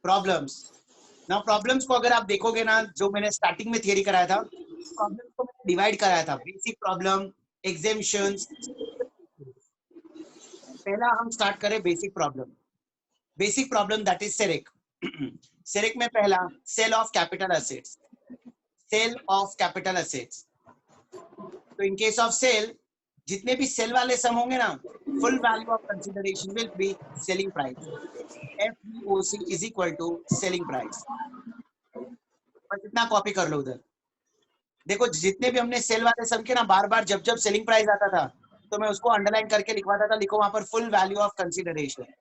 Problems. ना problems को अगर आप देखोगे ना, जो मैंने स्टार्टिंग में थियरी कराया था, प्रॉब्लम्स को मैंने डिवाइड कराया था, बेसिक प्रॉब्लम, एग्जेम्पशंस। पहला हम स्टार्ट करें basic problem. Basic problem that is सेरेक। सेरेक में पहला sale of capital assets. Sale of capital assets. तो इन केस ऑफ सेल, जितने भी सेल वाले सम होंगे ना, full value of consideration will be selling price. FVOC is equal to selling price. बस इतना कॉपी कर लो उधर। देखो जितने भी हमने सेल वाले सम के ना, बार बार जब जब सेलिंग प्राइस आता था तो मैं उसको अंडरलाइन करके लिखवाता था, लिखो वहां पर full value of consideration.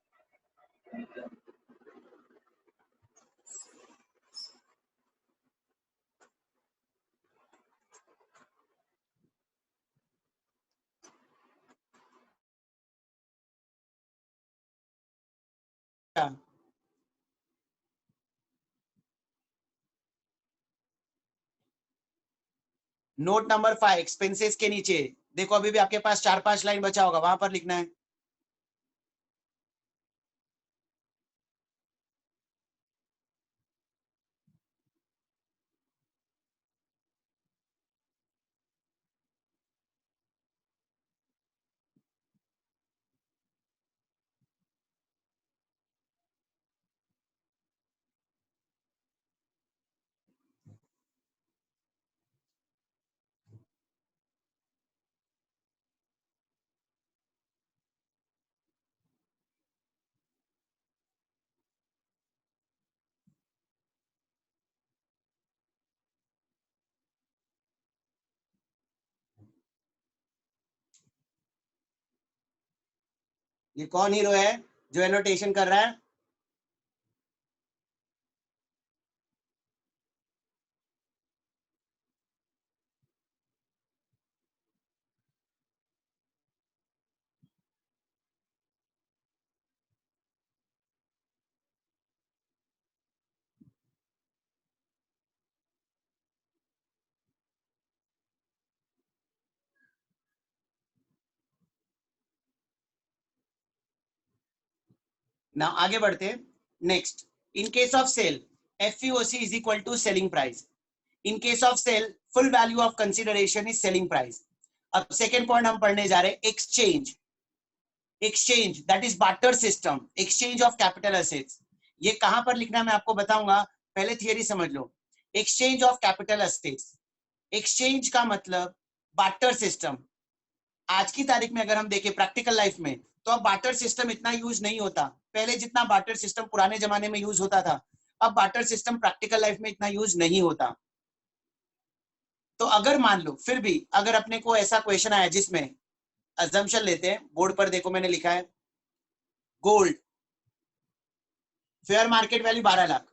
Note number 5 expenses के नीचे देखो, अभी भी आपके पास 4-5 लाइन बचा होगा, वहां पर लिखना है। ये कौन हीरो है जो एनोटेशन कर रहा है? ना आगे बढ़ते हैं। Next, in case of sale, FVOC is equal to selling price. In case of sale, full value of consideration is selling price. अब सेकेंड पॉइंट हम पढ़ने जा रहे हैं, exchange. Exchange that is barter system, exchange of capital assets. ये कहां पर लिखना है मैं आपको बताऊंगा, पहले थियरी समझ लो। Exchange of capital assets, exchange का मतलब बार्टर सिस्टम। आज की तारीख में अगर हम देखें प्रैक्टिकल लाइफ में, तो अब बार्टर सिस्टम इतना यूज नहीं होता। पहले जितना बार्टर सिस्टम पुराने जमाने में यूज होता था, अब बार्टर सिस्टम प्रैक्टिकल लाइफ में इतना यूज नहीं होता। तो अगर मान लो फिर भी अगर अपने को ऐसा क्वेश्चन आया जिसमें अजम्पशन लेते हैं, बोर्ड पर देखो मैंने लिखा है, gold fair market value 12 lakh,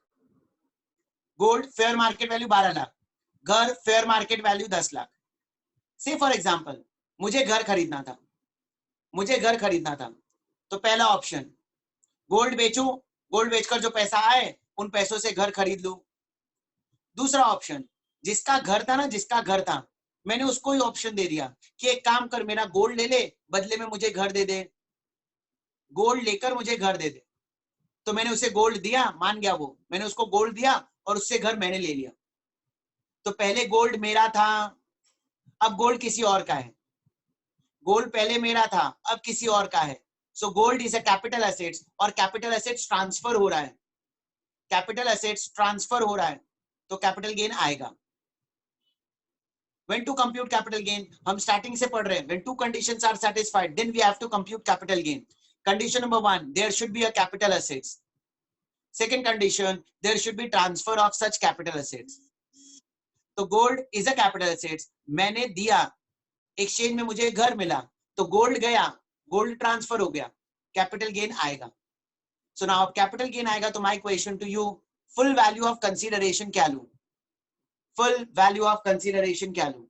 gold fair market value 12 lakh, घर फेयर मार्केट वैल्यू 10 लाख। से फॉर एग्जांपल मुझे घर खरीदना था, मुझे घर खरीदना था, तो पहला ऑप्शन गोल्ड बेचूं, गोल्ड बेचकर जो पैसा आए उन पैसों से घर खरीद लूं। दूसरा ऑप्शन, जिसका घर था ना, जिसका घर था, मैंने उसको ही ऑप्शन दे दिया कि एक काम कर, मेरा गोल्ड ले ले, बदले में मुझे घर दे दे, गोल्ड लेकर मुझे घर दे दे। तो मैंने उसे गोल्ड दिया, मान गया वो, मैंने उसको गोल्ड दिया और उससे घर मैंने ले लिया। तो पहले गोल्ड मेरा था, अब गोल्ड किसी और का है। गोल्ड पहले मेरा था, अब किसी और का है। So gold is a capital assets, और कैपिटल एसेट्स ट्रांसफर हो रहा है, कैपिटल एसेट्स ट्रांसफर हो रहा है, तो कैपिटल गेन आएगा। When to compute capital gain, हम स्टार्टिंग से पढ़ रहे हैं, when two conditions are satisfied then we have to compute capital gain. Condition number 1, there should be a capital assets. Second condition, there should be transfer of such capital assets. तो gold is a capital assets, मैंने दिया, exchange में मुझे घर मिला, तो gold गया, gold transfer हो गया, कैपिटल गेन आएगा। सो नाउ कैपिटल गेन आएगा, तो my question to you, full value of consideration क्या लूं? फुल वैल्यू ऑफ कंसीडरेशन क्या लूं?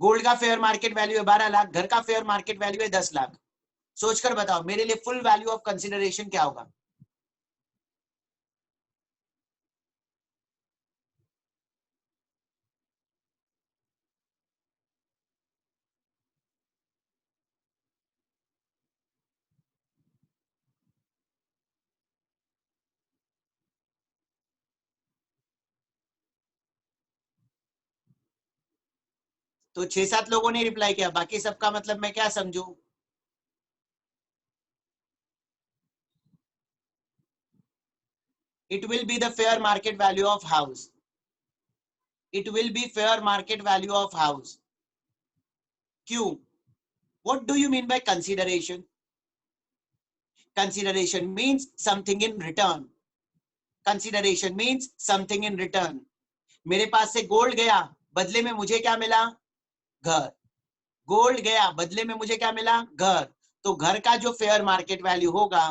गोल्ड का फेयर मार्केट वैल्यू है 12 लाख, घर का फेयर मार्केट वैल्यू है 10 लाख। सोचकर बताओ मेरे लिए फुल वैल्यू ऑफ कंसीडरेशन क्या होगा? तो 6-7 लोगों ने रिप्लाई किया, बाकी सबका मतलब मैं क्या समझू? It will be the fair market value of house. It will be fair market value of house. क्यों? What do you mean by consideration? Consideration means something in return. Consideration means something in return. मेरे पास से gold गया, बदले में मुझे क्या मिला? घर. गोल्ड गया, बदले में मुझे क्या मिला? घर. तो घर का जो फेयर मार्केट वैल्यू होगा,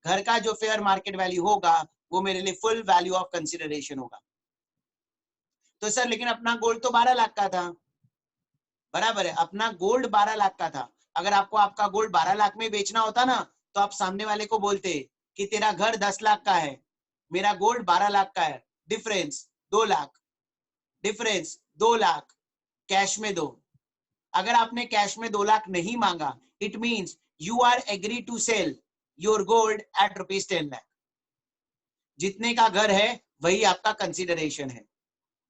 घर का जो फेयर मार्केट वैल्यू होगा, वो मेरे लिए फुल वैल्यू ऑफ कंसिडरेशन होगा. तो सर लेकिन अपना गोल्ड तो 12 लाख का था. बराबर है, अपना गोल्ड 12 लाख का था. अगर आपको आपका गोल्ड 12 लाख में बेचना होता ना, तो आप सामने वाले को बोलते कि तेरा घर 10 लाख का है, मेरा गोल्ड 12 लाख का है, difference 2 lakh, difference 2 lakh, cash में दो. अगर आपने कैश में 2 लाख नहीं मांगा, it means you are agree to sell your gold at ₹10 lakh. जितने का घर है वही आपका कंसिडरेशन है.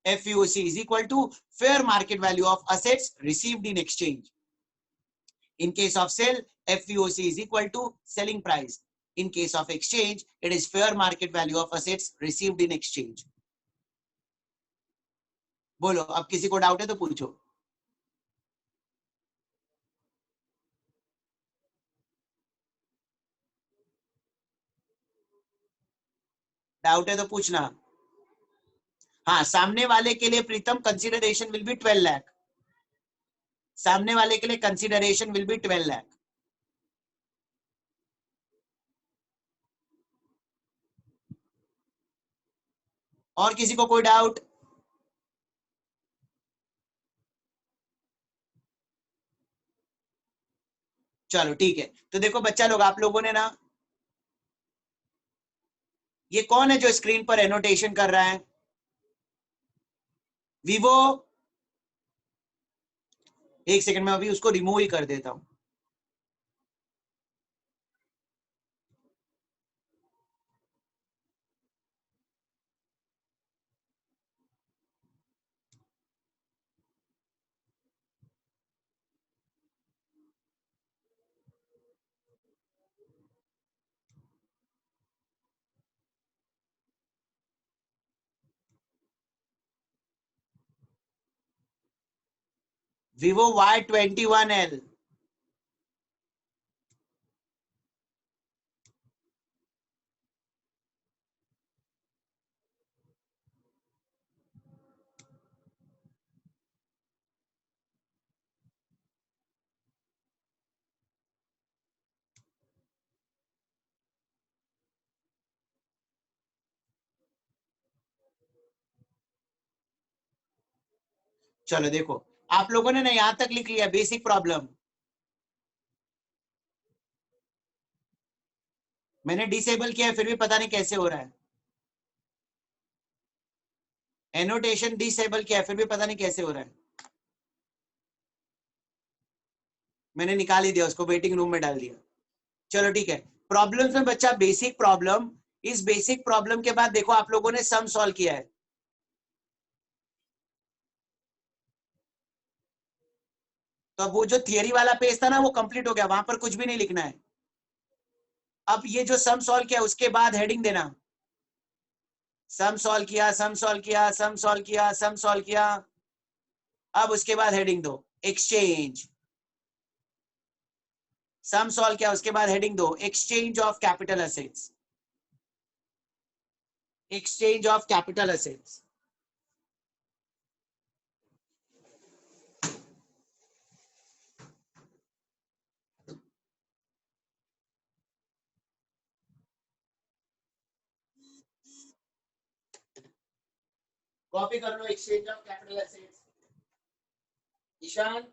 FVOC is equal to fair market value of assets received in exchange. In case of sale, FVOC is equal to selling price. In case of exchange, it is fair market value of assets received in exchange. बोलो, अब किसी को doubt है तो पूछो. Doubt है तो पूछना. हाँ, सामने वाले के लिए प्रीतम कंसिडरेशन विल बी 12 लाख. सामने वाले के लिए कंसिडरेशन विल बी 12 लाख. और किसी को कोई डाउट? चलो ठीक है. तो देखो बच्चा लोग, आप लोगों ने ना, ये कौन है जो स्क्रीन पर एनोटेशन कर रहा है? विवो. एक सेकंड में अभी उसको रिमूव ही कर देता हूं. Vivo Y21L. चलो देखो, आप लोगों ने ना यहां तक लिख लिया बेसिक प्रॉब्लम. मैंने डिसेबल किया है, फिर भी पता नहीं कैसे हो रहा है. एनोटेशन डिसेबल किया है, फिर भी पता नहीं कैसे हो रहा है. मैंने निकाल ही दिया उसको, वेटिंग रूम में डाल दिया. चलो ठीक है. प्रॉब्लम्स में बच्चा बेसिक प्रॉब्लम. इस बेसिक प्रॉब्लम के बाद देखो आप लोगों ने सम सॉल्व किया है. तो अब वो जो थियरी वाला पेज था ना, वो कंप्लीट हो गया, वहां पर कुछ भी नहीं लिखना है. अब ये जो सम सॉल्व किया उसके बाद हेडिंग देना. सम सॉल्व किया, सम सॉल्व किया, सम सॉल्व किया, सम सॉल्व किया. अब उसके बाद हेडिंग दो एक्सचेंज. सम सॉल्व किया, उसके बाद हेडिंग दो exchange of capital assets. Exchange of capital assets. Copy कर लो exchange of capital assets. Ishan.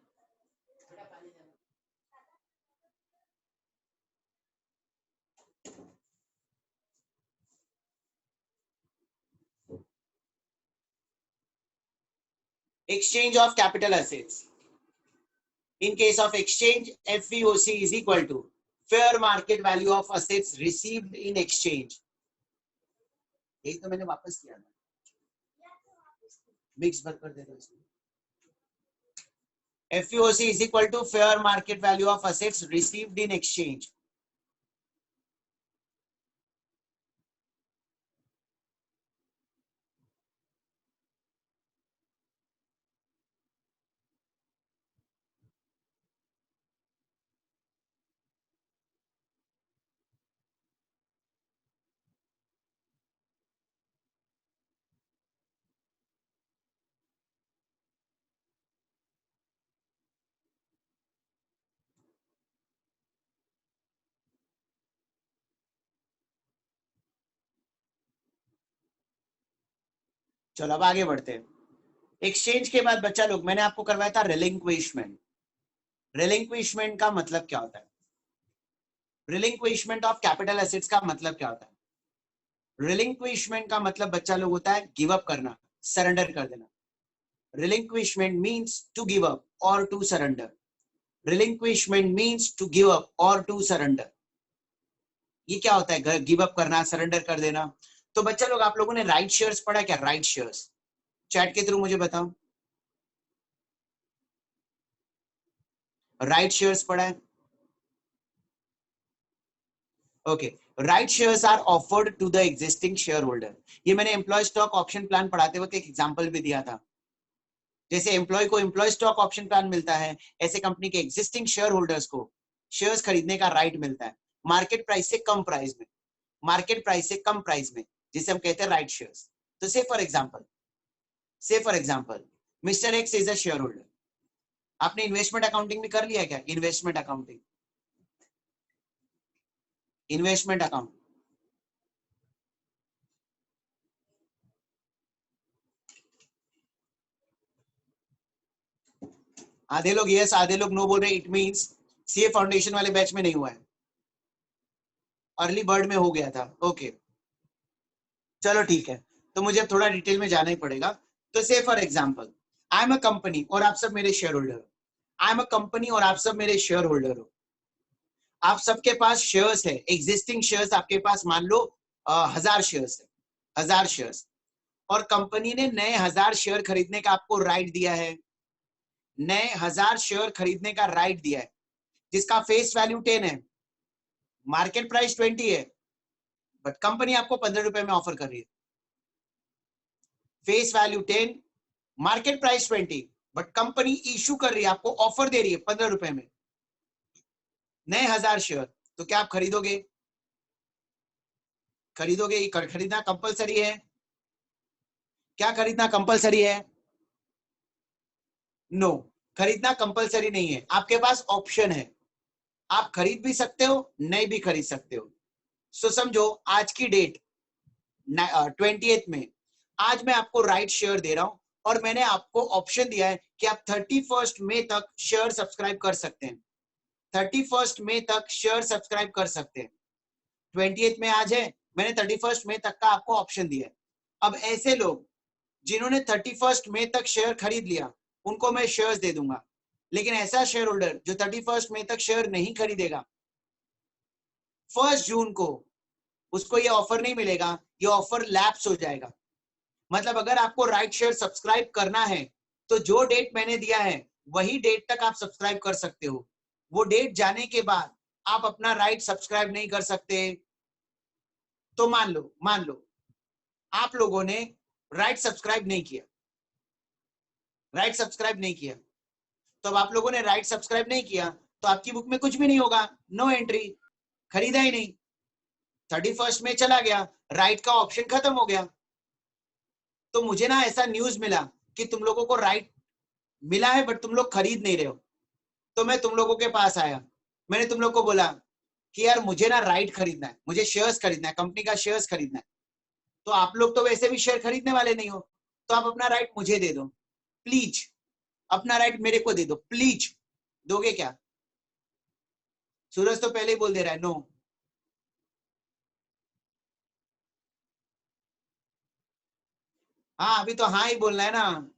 Exchange of capital assets. In case of exchange, FVOC is equal to fair market value of assets received in exchange. यही तो मैंने वापस किया था. Mix भर कर दे दो इसमें. FVOC is equal to fair market value of assets received in exchange. चलो अब आगे बढ़ते हैं। एक्सचेंज के बाद बच्चा लोग मैंने आपको करवाया था रिलिंक्विशमेंट। रिलिंक्विशमेंट का मतलब क्या होता है? रिलिंक्विशमेंट ऑफ कैपिटल एसेट्स का मतलब क्या होता है? रिलिंक्विशमेंट का मतलब बच्चा लोग होता है गिव अप करना, सरेंडर कर देना। Relinquishment means to give up और to surrender. Relinquishment means to give up और टू सरेंडर। ये क्या होता है? गिव अप करना, सरेंडर कर देना। तो बच्चा लोग आप लोगों ने राइट शेयर्स पढ़ा क्या? राइट शेयर्स चैट के थ्रू मुझे बताओ। राइट शेयर्स पढ़ा है? Okay. Right shares are offered to the existing shareholder. ये मैंने एम्प्लॉय स्टॉक ऑप्शन प्लान पढ़ाते वक्त एक एग्जांपल भी दिया था। जैसे एम्प्लॉय को एम्प्लॉय स्टॉक ऑप्शन प्लान मिलता है, ऐसे कंपनी के एग्जिस्टिंग शेयर होल्डर्स को शेयर्स खरीदने का राइट मिलता है मार्केट प्राइस से कम प्राइस में। मार्केट प्राइस से कम प्राइस में, जिसे हम कहते हैं राइट शेयर्स। तो से for example mister x is a share holder. आपने इन्वेस्टमेंट अकाउंटिंग भी कर लिया क्या? Investment accounting, investment account. आधे लोग यस, आधे लोग नो बोल रहे। इट मींस सीए फाउंडेशन वाले बैच में नहीं हुआ है, अर्ली बर्ड में हो गया था। ओके चलो ठीक है, तो मुझे अब थोड़ा डिटेल में जाना ही पड़ेगा। तो से for example I am a company और आप सब मेरे शेयर होल्डर हो। आई एम अ कंपनी और आप सब मेरे शेयर होल्डर हो। आप सबके पास शेयर्स है, एग्जिस्टिंग शेयर्स आपके पास मान लो 1000 शेयर्स है, 1000 शेयर्स। और कंपनी ने नए 1000 शेयर खरीदने का आपको राइट दिया है, नए 1000 शेयर खरीदने का राइट दिया है, जिसका फेस वैल्यू 10 है, मार्केट प्राइस 20 है, बट कंपनी आपको 15 रुपए में ऑफर कर रही है। Face value 10, market price 20, but company issue कर रही है, आपको ऑफर दे रही है 15 रुपए में नए 1000 शेयर। तो क्या आप खरीदोगे? खरीदोगे? खरीदना कंपलसरी है? क्या खरीदना कंपलसरी है? नो, खरीदना कंपलसरी नहीं है, आपके पास ऑप्शन है। आप खरीद भी सकते हो, नहीं भी खरीद सकते हो। सो समझो आज की डेट 20th में, आज मैं आपको राइट शेयर दे रहा हूं और मैंने आपको ऑप्शन दिया है कि आप 31 मई तक शेयर सब्सक्राइब कर सकते हैं। 31 मई तक शेयर सब्सक्राइब कर सकते हैं। 20th में आज है, मैंने 31 मई तक का आपको ऑप्शन दिया है। अब ऐसे लोग जिन्होंने 31 मई तक शेयर खरीद लिया, उनको मैं शेयर्स दे दूंगा। लेकिन ऐसा शेयर होल्डर जो 31 मई तक शेयर नहीं खरीदेगा, 1 जून को उसको ये ऑफर नहीं मिलेगा, ये ऑफर लैप्स हो जाएगा। मतलब अगर आपको राइट शेयर सब्सक्राइब करना है तो जो डेट मैंने दिया है वही डेट तक आप सब्सक्राइब कर सकते हो। वो डेट जाने के बाद आप अपना राइट सब्सक्राइब नहीं कर सकते। तो मान लो आप लोगों ने राइट सब्सक्राइब नहीं किया, राइट सब्सक्राइब नहीं किया, तो अब आप लोगों ने राइट सब्सक्राइब नहीं किया तो आपकी बुक में कुछ भी नहीं होगा, नो एंट्री, खरीदा ही नहीं। 31 में चला गया, राइट का ऑप्शन खत्म हो गया। तो मुझे ना ऐसा न्यूज मिला कि तुम लोगों को राइट मिला है बट तुम लोग खरीद नहीं रहे हो। तो मैं तुम लोगों के पास आया, मैंने तुम लोग को बोला कि यार मुझे ना राइट खरीदना है, मुझे शेयर्स खरीदना है, कंपनी का शेयर्स खरीदना है। तो आप लोग तो वैसे भी शेयर खरीदने वाले नहीं हो, तो आप अपना राइट मुझे दे दो प्लीज, अपना राइट मेरे को दे दो प्लीज। दोगे क्या? सूरज तो पहले ही बोल दे रहा है नो। हाँ अभी तो हाँ ही बोलना है ना।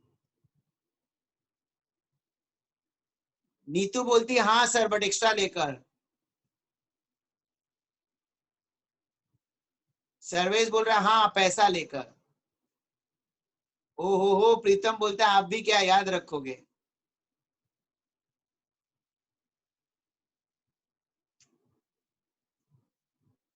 नीतू बोलती है हाँ सर बट एक्स्ट्रा लेकर। सर्वेश बोल रहा है हाँ पैसा लेकर। ओ हो प्रीतम बोलता है आप भी क्या याद रखोगे।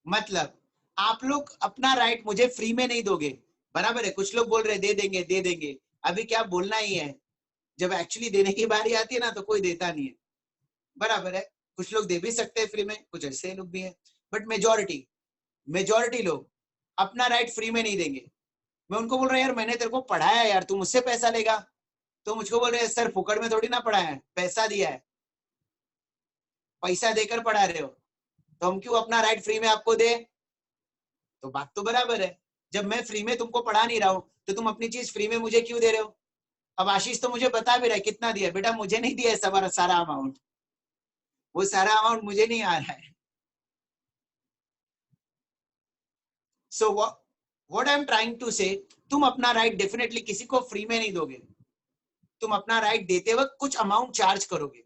मतलब आप लोग अपना राइट मुझे फ्री में नहीं दोगे, बराबर है। कुछ लोग बोल रहे दे देंगे दे देंगे, अभी क्या बोलना ही है, जब एक्चुअली देने की बारी आती है ना तो कोई देता नहीं है, बराबर है। कुछ लोग दे भी सकते हैं फ्री में, कुछ ऐसे लोग भी हैं, बट मेजोरिटी लोग अपना राइट फ्री में नहीं देंगे। मैं उनको बोल रहा यार मैंने तेरे को पढ़ाया यार, तू मुझसे पैसा लेगा? तो मुझको बोल रहे हैं सर फुकड़ में थोड़ी ना पढ़ाया है, पैसा दिया है, पैसा देकर पढ़ा रहे हो, तो हम क्यों अपना राइट फ्री में आपको दे? तो बात तो बराबर है। जब मैं फ्री में तुमको पढ़ा नहीं रहा हूं तो तुम अपनी चीज फ्री में मुझे क्यों दे रहे हो? अब आशीष तो मुझे बता भी रहा है कितना दिया, बेटा मुझे नहीं दिया है सारा अमाउंट, वो सारा अमाउंट मुझे नहीं आ रहा है। So what I am trying to say, तुम अपना राइट डेफिनेटली किसी को फ्री में नहीं दोगे, तुम अपना राइट देते वक्त कुछ अमाउंट चार्ज करोगे,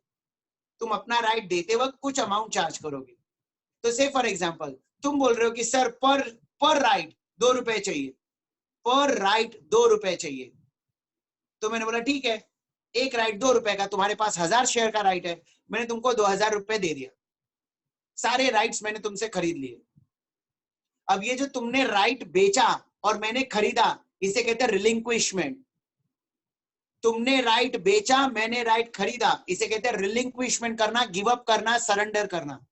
तुम अपना राइट देते वक्त कुछ अमाउंट चार्ज करोगे। तो से फॉर एग्जाम्पल तुम बोल रहे हो कि सर पर पर राइट 2 रुपए चाहिए, पर राइट 2 रुपए चाहिए। तो मैंने बोला ठीक है, एक राइट 2 रुपए का, तुम्हारे पास 1000 शेयर का राइट है, मैंने तुमको 2000 रुपए दे दिया, सारे राइट्स मैंने तुमसे खरीद लिए। अब ये जो तुमने राइट बेचा और मैंने खरीदा, इसे कहते हैं रिलिंक्विशमेंट। तुमने राइट बेचा, मैंने राइट खरीदा, इसे कहते हैं रिलिंक्विशमेंट करना, गिव अप करना, सरेंडर करना।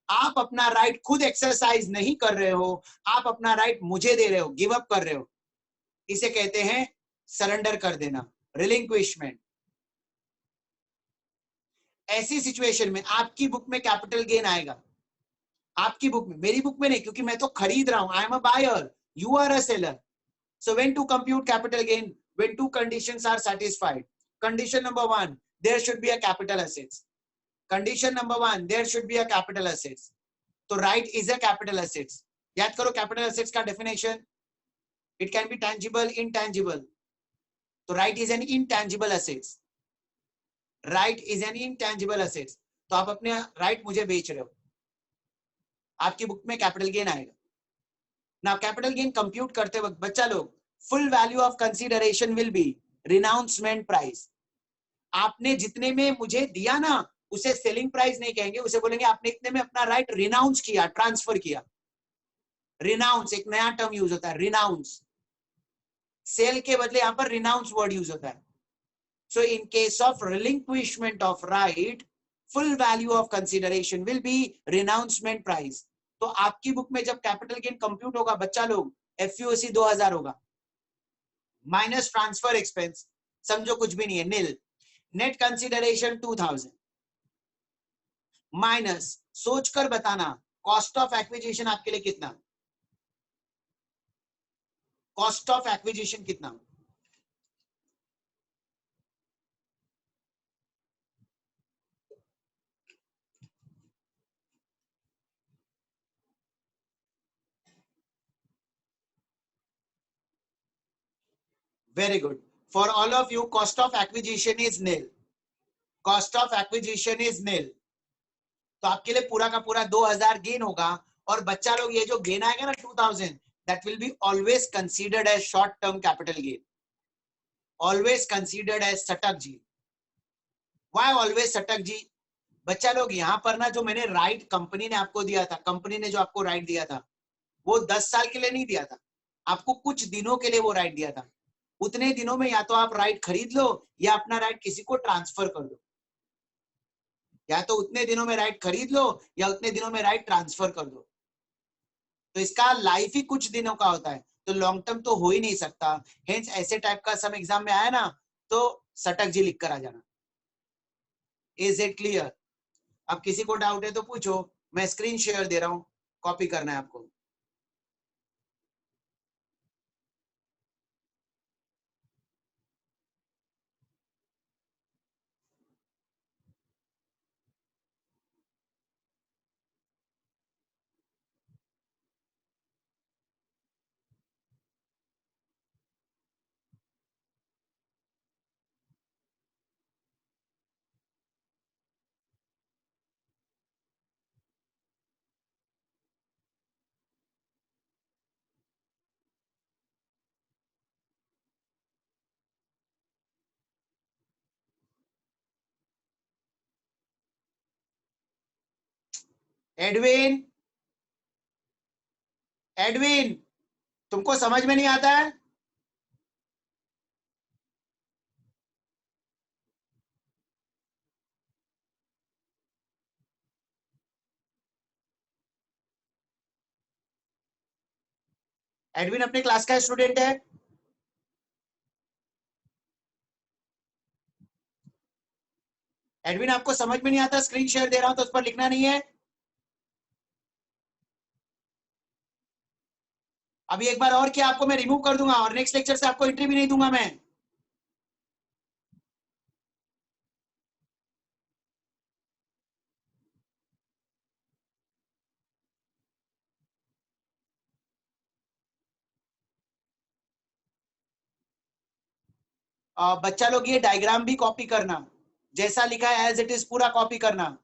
आप अपना राइट खुद एक्सरसाइज नहीं कर रहे हो, आप अपना राइट मुझे दे रहे हो, गिव अप कर रहे हो, इसे कहते हैं सरेंडर कर देना, रिलिंक्विशमेंट। ऐसी सिचुएशन में आपकी बुक में कैपिटल गेन आएगा, आपकी बुक में, मेरी बुक में नहीं, क्योंकि मैं तो खरीद रहा हूं, I am a buyer, you are a seller. So when to compute capital gain? When two conditions are satisfied. Condition number one, there should be a capital assets. Condition number one, there should be a capital assets. तो right is a capital assets. याद करो capital assets का definition. It can be tangible, intangible. तो right is an intangible assets. Right is an intangible assets. तो आप अपने right मुझे बेच रहे हो, आपकी बुक में कैपिटल गेन आएगा ना। कैपिटल गेन कंप्यूट करते वक्त बच्चा लोग, full value of consideration will be renouncement price. आपने जितने में मुझे दिया ना, उसे सेलिंग प्राइस नहीं कहेंगे, उसे बोलेंगे आपने इतने में अपना राइट रिनाउंस किया, ट्रांसफर किया। रिनाउंस एक नया टर्म यूज होता है, रिनाउंस। सेल के बदले यहां पर रिनाउंस वर्ड यूज होता है। So in case of relinquishment of right, full value of consideration will be renouncement price. तो आपकी बुक में जब कैपिटल गेन कंप्यूट होगा बच्चा लोग, एफयूसी 2000 होगा, माइनस ट्रांसफर एक्सपेंस, समझो कुछ भी नहीं है, नील। नेट कंसिडरेशन 2000 माइनस, सोचकर बताना, कॉस्ट ऑफ एक्विजिशन आपके लिए कितना, कॉस्ट ऑफ एक्विजिशन कितना? Very good, for all of you cost of acquisition is nil, cost of acquisition is nil. तो आपके लिए पूरा का पूरा 2000 गेन होगा, और बच्चा लोग ये जो गेन आएगा ना 2000, that will be always considered as short term capital gain, always considered as सटक जी। व्हाई ऑलवेज सटक जी? बच्चा लोग यहाँ पर ना, जो मैंने राइट कंपनी ने आपको दिया था, कंपनी ने जो आपको राइट दिया था, वो 10 साल के लिए नहीं दिया था, आपको कुछ दिनों के लिए वो राइट दिया था। उतने दिनों में या तो आप राइट खरीद लो या अपना राइट किसी को ट्रांसफर कर दो, या तो उतने दिनों में राइट खरीद लो या उतने दिनों में राइट ट्रांसफर कर दो। तो इसका लाइफ ही कुछ दिनों का होता है, तो लॉन्ग टर्म तो हो ही नहीं सकता। हेंस ऐसे टाइप का सम एग्जाम में आया ना, तो सटक जी लिख कर आ जाना। Is it clear? अब किसी को डाउट है तो पूछो, मैं स्क्रीन शेयर दे रहा हूं, कॉपी करना है आपको। एडविन, एडविन, तुमको समझ में नहीं आता है? एडविन अपने क्लास का स्टूडेंट है? एडविन, आपको समझ में नहीं आता? स्क्रीन शेयर दे रहा हूं तो उस पर लिखना नहीं है? अभी एक बार और किया आपको मैं रिमूव कर दूंगा और नेक्स्ट लेक्चर से आपको एंट्री भी नहीं दूंगा मैं। बच्चा लोग ये डायग्राम भी कॉपी करना, जैसा लिखा है एज इट इज पूरा कॉपी करना।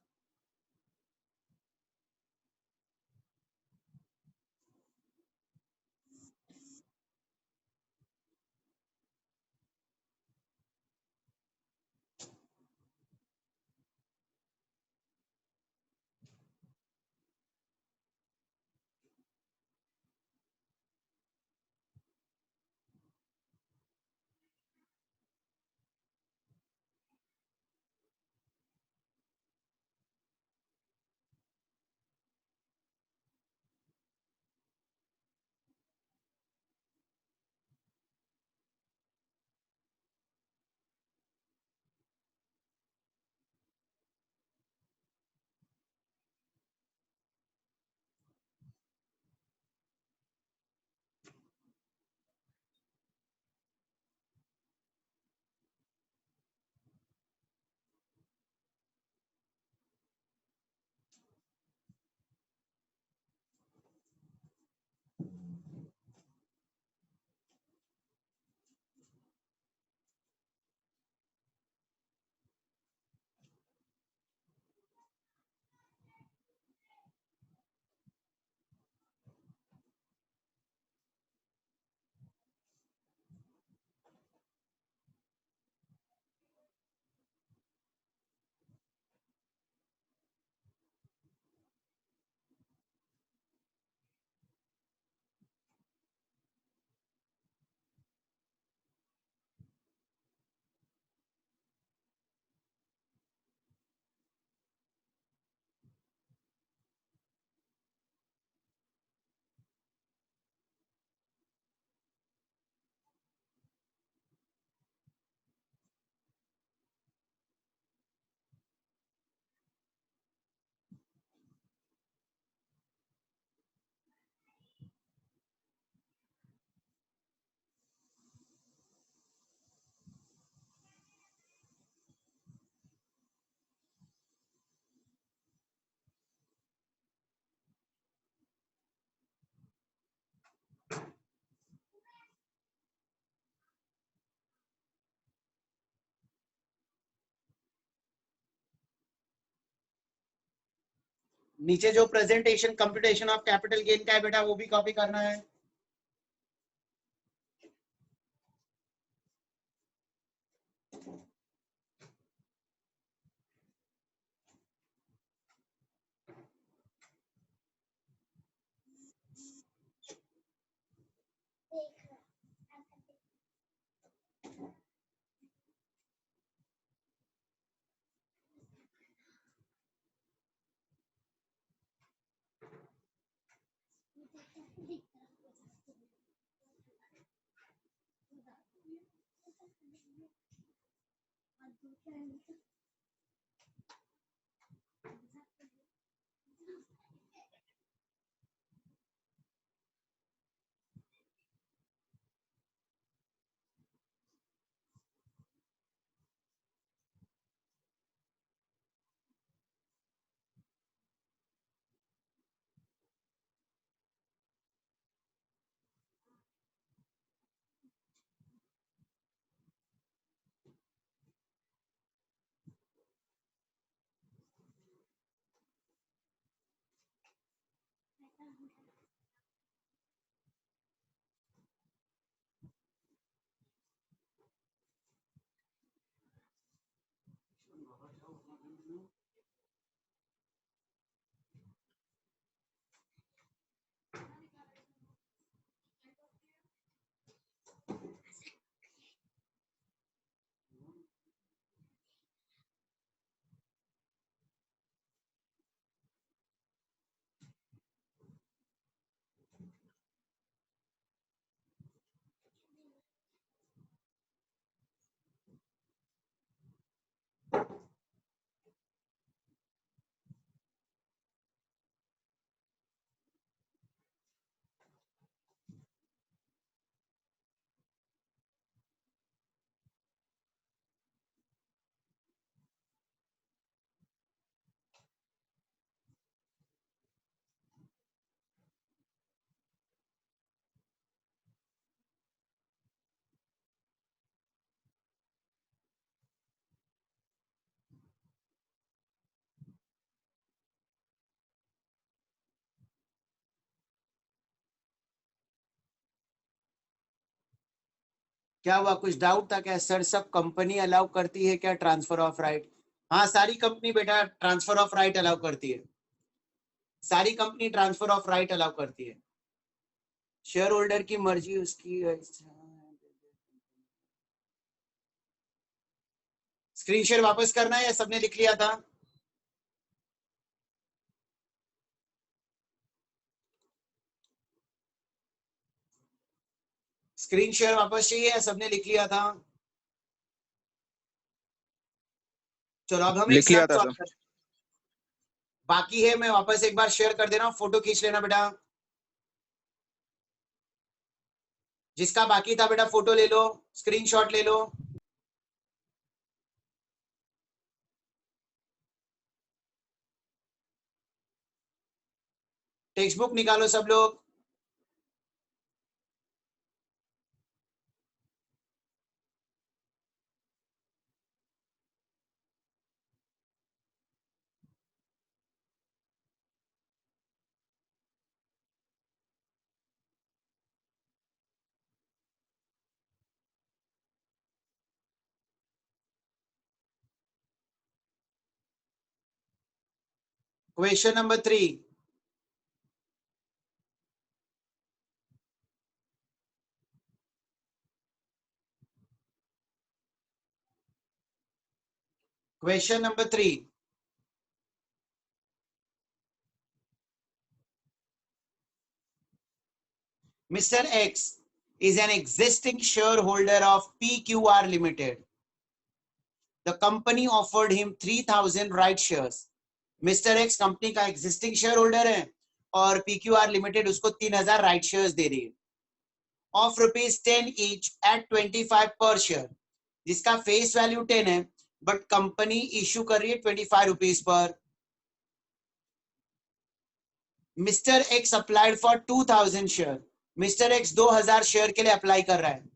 नीचे जो presentation computation of capital gain का है बेटा, वो भी कॉपी करना है। क्या हुआ, कुछ डाउट था क्या सर? सब कंपनी अलाउ करती है क्या ट्रांसफर ऑफ राइट? हाँ, सारी कंपनी बेटा ट्रांसफर ऑफ राइट अलाउ करती है, सारी company transfer of right allow करती है। शेयर होल्डर की मर्जी उसकी। स्क्रीन शेयर वापस करना है या सबने लिख लिया था? स्क्रीन शेयर वापस चाहिए या सबने लिख लिया था? चलो अब हम एक लिख लिया साथ था सॉल्व सर। कर, बाकी है मैं वापस एक बार शेयर कर दे रहा हूँ, फोटो खींच लेना बेटा। जिसका बाकी था बेटा फोटो ले लो, स्क्रीनशॉट ले लो। टेक्स्ट बुक निकालो सब लोग। Question number 3। Question number 3। Mr. X is an existing shareholder of PQR Limited. The company offered him 3,000 right shares. Mr. X company का existing shareholder है और PQR Limited उसको 3,000 right shares दे रही है of ₹10 each at 25 per share, जिसका face value 10 है but company issue कर रही है 25 rupees per. Mister x applied for 2,000 share. Mister x 2,000 share के लिए अप्लाई कर रहा है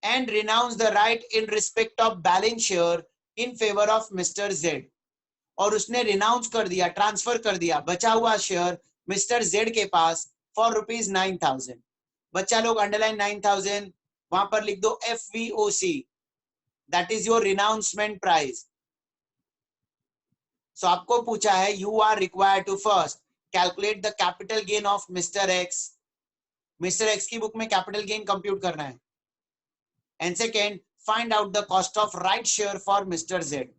and renounce the right in respect of balance share in favor of Mr. Z। और उसने रिनाउंस कर दिया, ट्रांसफर कर दिया बचा हुआ शेयर मिस्टर जेड के पास फॉर ₹9,000। बच्चा लोग अंडरलाइन 9,000 वहां पर लिख दो FVOC, that is your renouncement price. So आपको पूछा है you are required to first calculate the capital gain of mister X. Mister X की बुक में कैपिटल गेन कंप्यूट करना है। And second, find out the cost of right share for mister Z.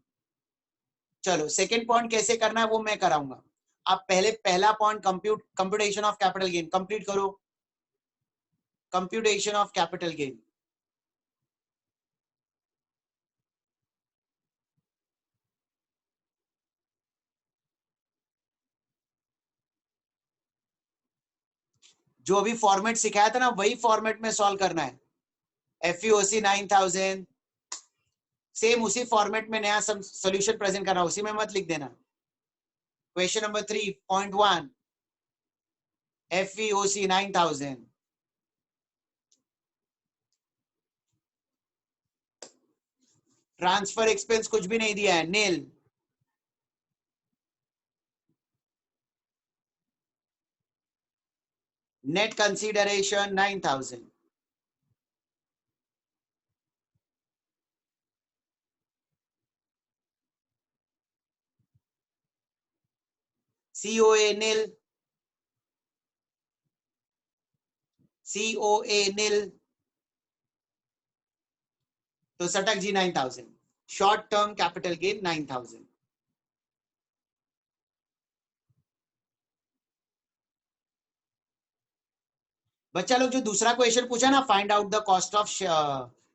चलो second point कैसे करना है वो मैं कराऊंगा। आप पहले पहला point computation of capital gain complete करो। Computation of capital gain. जो अभी फॉर्मेट सिखाया था ना वही फॉर्मेट में सॉल्व करना है। FEOC 9,000 सेम उसी फॉर्मेट में नया सोल्यूशन प्रेजेंट करना, उसी में मत लिख देना। Question number 3.1 FEOC 9,000। Transfer expense कुछ भी नहीं दिया है, nil. Net consideration 9,000। COA nil, COA nil, तो सटक जी 9,000। Short term capital gain 9,000। बच्चा लोग जो दूसरा क्वेश्चन पूछा ना, find out the cost of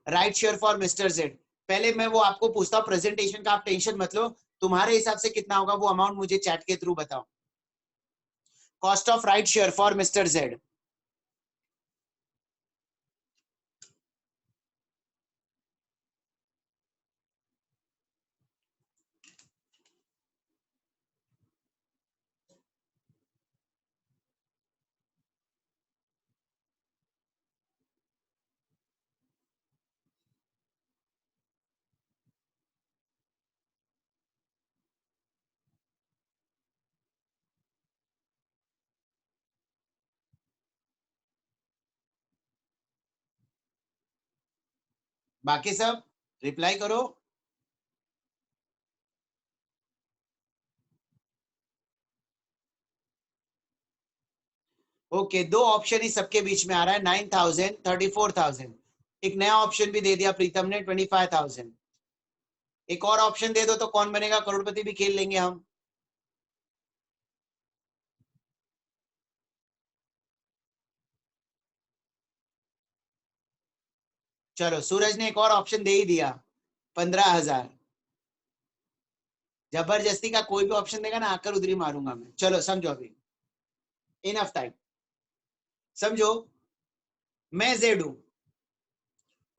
right share for mister Z, पहले मैं वो आपको पूछता हूँ प्रेजेंटेशन का, आप टेंशन मत लो, तुम्हारे हिसाब से कितना होगा वो अमाउंट मुझे चैट के थ्रू बताओ। Cost of right share for mister Z. बाकी सब रिप्लाई करो। ओके, दो ऑप्शन ही सबके बीच में आ रहा है, 9,000, 34,000। एक नया ऑप्शन भी दे दिया प्रीतम ने, 25,000। एक और ऑप्शन दे दो तो कौन बनेगा करोड़पति भी खेल लेंगे हम। चलो, सूरज ने एक और ऑप्शन दे ही दिया, 15,000। जबरदस्ती का कोई भी ऑप्शन देगा ना, आकर उधर ही मारूंगा मैं। चलो समझो, अभी इनफ टाइम। समझो, मैं जेड हूं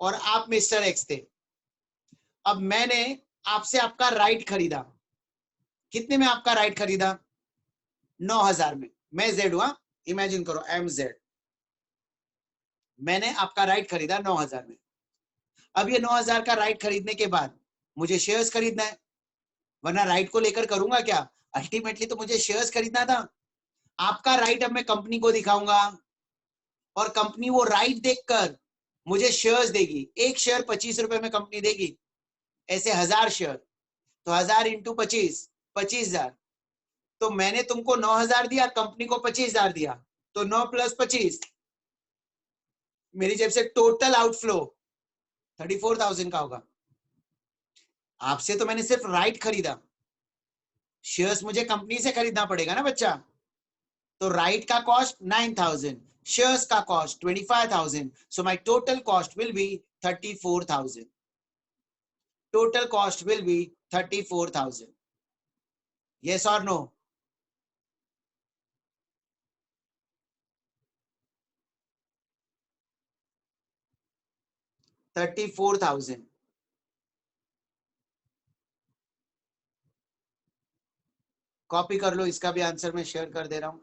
और आप मिस्टर एक्स थे। अब मैंने आपसे आपका राइट खरीदा। कितने में आपका राइट खरीदा? 9,000 में। मैं जेड हुआ, इमेजिन करो, एम जेड। मैंने आपका राइट खरीदा 9,000 में। अब ये 9,000 का राइट खरीदने के बाद मुझे शेयर्स खरीदना है, वरना राइट को लेकर करूंगा क्या? अल्टीमेटली तो मुझे शेयर्स खरीदना था। आपका राइट अब मैं कंपनी को दिखाऊंगा और कंपनी वो राइट देखकर मुझे शेयर्स देगी। एक शेयर 25 रुपए में कंपनी देगी, ऐसे 1,000 शेयर, तो 1,000 इंटू 25, 25,000। तो मैंने तुमको 9,000 दिया, कंपनी को 25,000 दिया, तो 9 + 25, मेरी जेब से टोटल आउटफ्लो 34,000 का होगा। आपसे तो मैंने सिर्फ राइट खरीदा, शेयर्स मुझे कंपनी से खरीदना पड़ेगा ना बच्चा। तो राइट का कॉस्ट 9,000, शेयर्स का cost 25,000, so my total cost will be 34,000। Total cost will be 34,000। yes or no? 34,000। Copy कर लो, इसका भी आंसर मैं शेयर कर दे रहा हूं।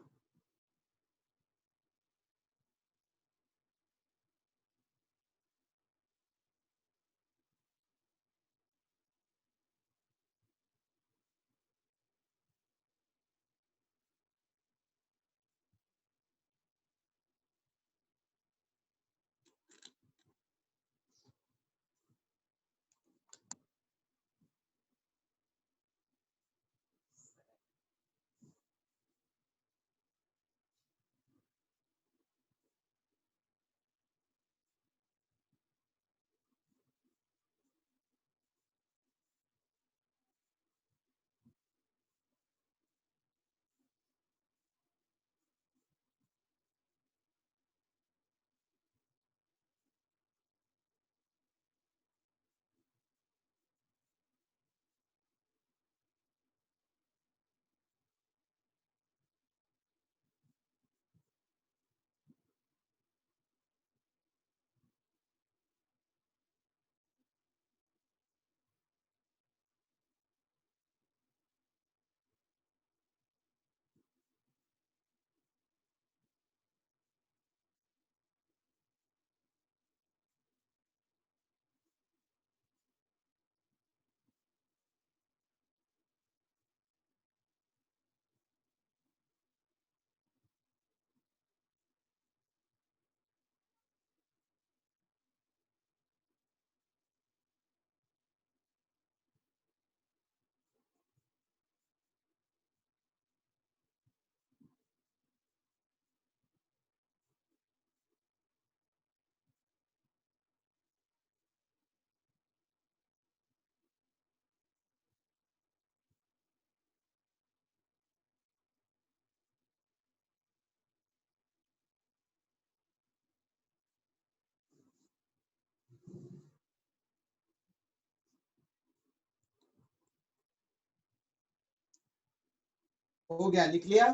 हो गया, लिख लिया?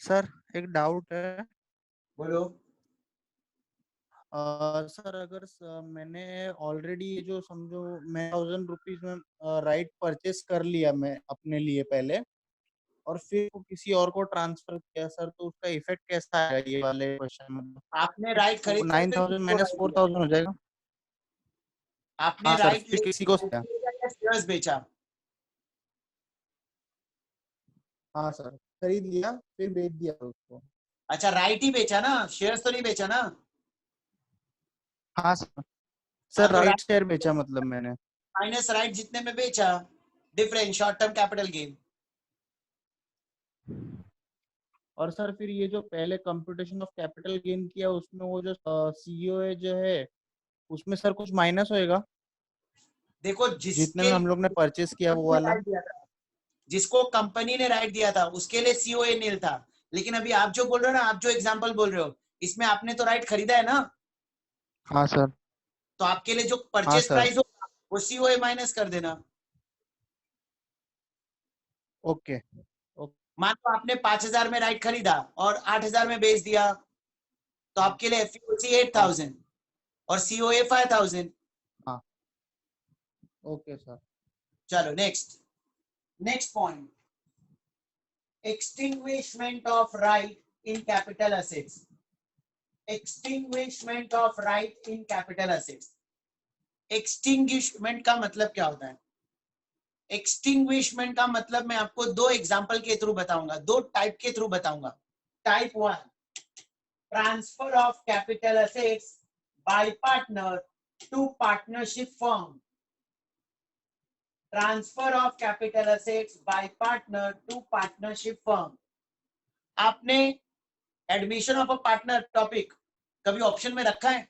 सर एक डाउट है। बोलो। सर अगर मैंने ऑलरेडी ये जो समझो मैं 1,000 रुपीज में राइट परचेस कर लिया मैं अपने लिए पहले, और फिर वो किसी और को ट्रांसफर किया सर, तो उसका इफेक्ट कैसा आएगा ये वाले क्वेश्चन में? आपने राइट खरीदा, फिर 9,000 किसको माइनस राइट दिया? 4,000 हो जाएगा। आपने हाँ सर, राइट फिर किसी को शेयर्स बेचा? हाँ सर, खरीद लिया फिर बेच दिया उसको। अच्छा, राइट ही बेचा ना, शेयर्स तो नहीं बेचा ना? हाँ सर, हाँ, सर तो राइट शेयर राइट बेचा मतलब मैंने। माइनस राइट जितने में बेचा, difference short term capital gain. और सर फिर ये जो पहले कंप्यूटेशन ऑफ कैपिटल गेन किया उसमें वो जो सीईओ है जो है, उसमें सर कुछ माइनस होएगा देखो, जितने में हम लोग ने परचेस किया वो वाला? राइट दिया था, जिसको कंपनी ने राइट दिया था उसके लिए सीओए नील था। लेकिन अभी आप जो बोल रहे हो ना, आप जो एग्जांपल बोल रहे हो, इसमें आपने तो राइट खरीदा है ना, हाँ सर। तो आपके लिए जो हाँ परचेस सर। प्राइस होगा वो सीओए माइनस कर देना। ओके। ओके। मान लो आपने 5,000 में राइट खरीदा और 8,000 में बेच दिया, तो आपके लिए एफईओसी हाँ 8,000 और सीओए 5,000। हाँ। Okay sir. चलो next, next point, extinguishment of right in capital assets। extinguishment of right in capital assets। extinguishment का मतलब क्या होता है? extinguishment का मतलब मैं आपको दो एग्जांपल के थ्रू बताऊंगा, दो टाइप के थ्रू बताऊंगा। Type 1, transfer of capital assets by partner to partnership firm. Transfer of capital assets by partner to partnership firm. आपने admission of a partner topic कभी ऑप्शन में रखा है?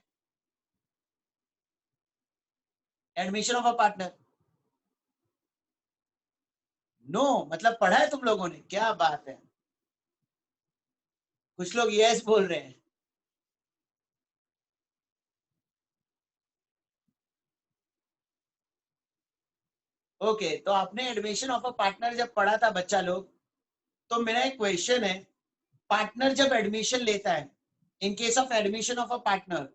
Admission of a partner? No, मतलब पढ़ा है तुम लोगों ने? क्या बात है, कुछ लोग यस बोल रहे हैं। ओके, तो आपने एडमिशन ऑफ अ पार्टनर जब पढ़ा था बच्चा लोग, तो मेरा एक क्वेश्चन है, पार्टनर जब एडमिशन लेता है, इन case of admission of a partner,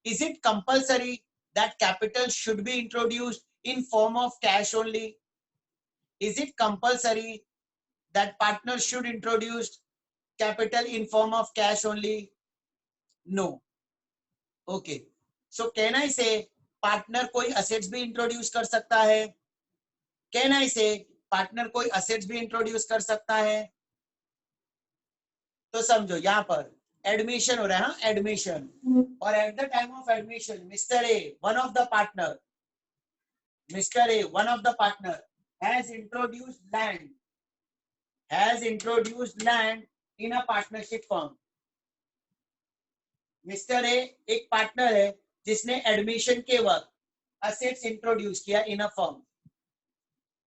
is it compulsory that capital should be introduced in form of cash only? Is it compulsory that partner should introduce capital in form of cash only? No. Okay, so can I say partner कोई assets भी introduce कर सकता है? Can I से partner कोई assets भी introduce कर सकता है? तो समझो यहां पर एडमिशन हो रहा है, हाँ एडमिशन, और at the time of admission mister A one of the partner, mister A one of the partner has introduced land in a partnership firm. Mister A एक पार्टनर है जिसने एडमिशन के वक्त असेट्स इंट्रोड्यूस किया in a firm.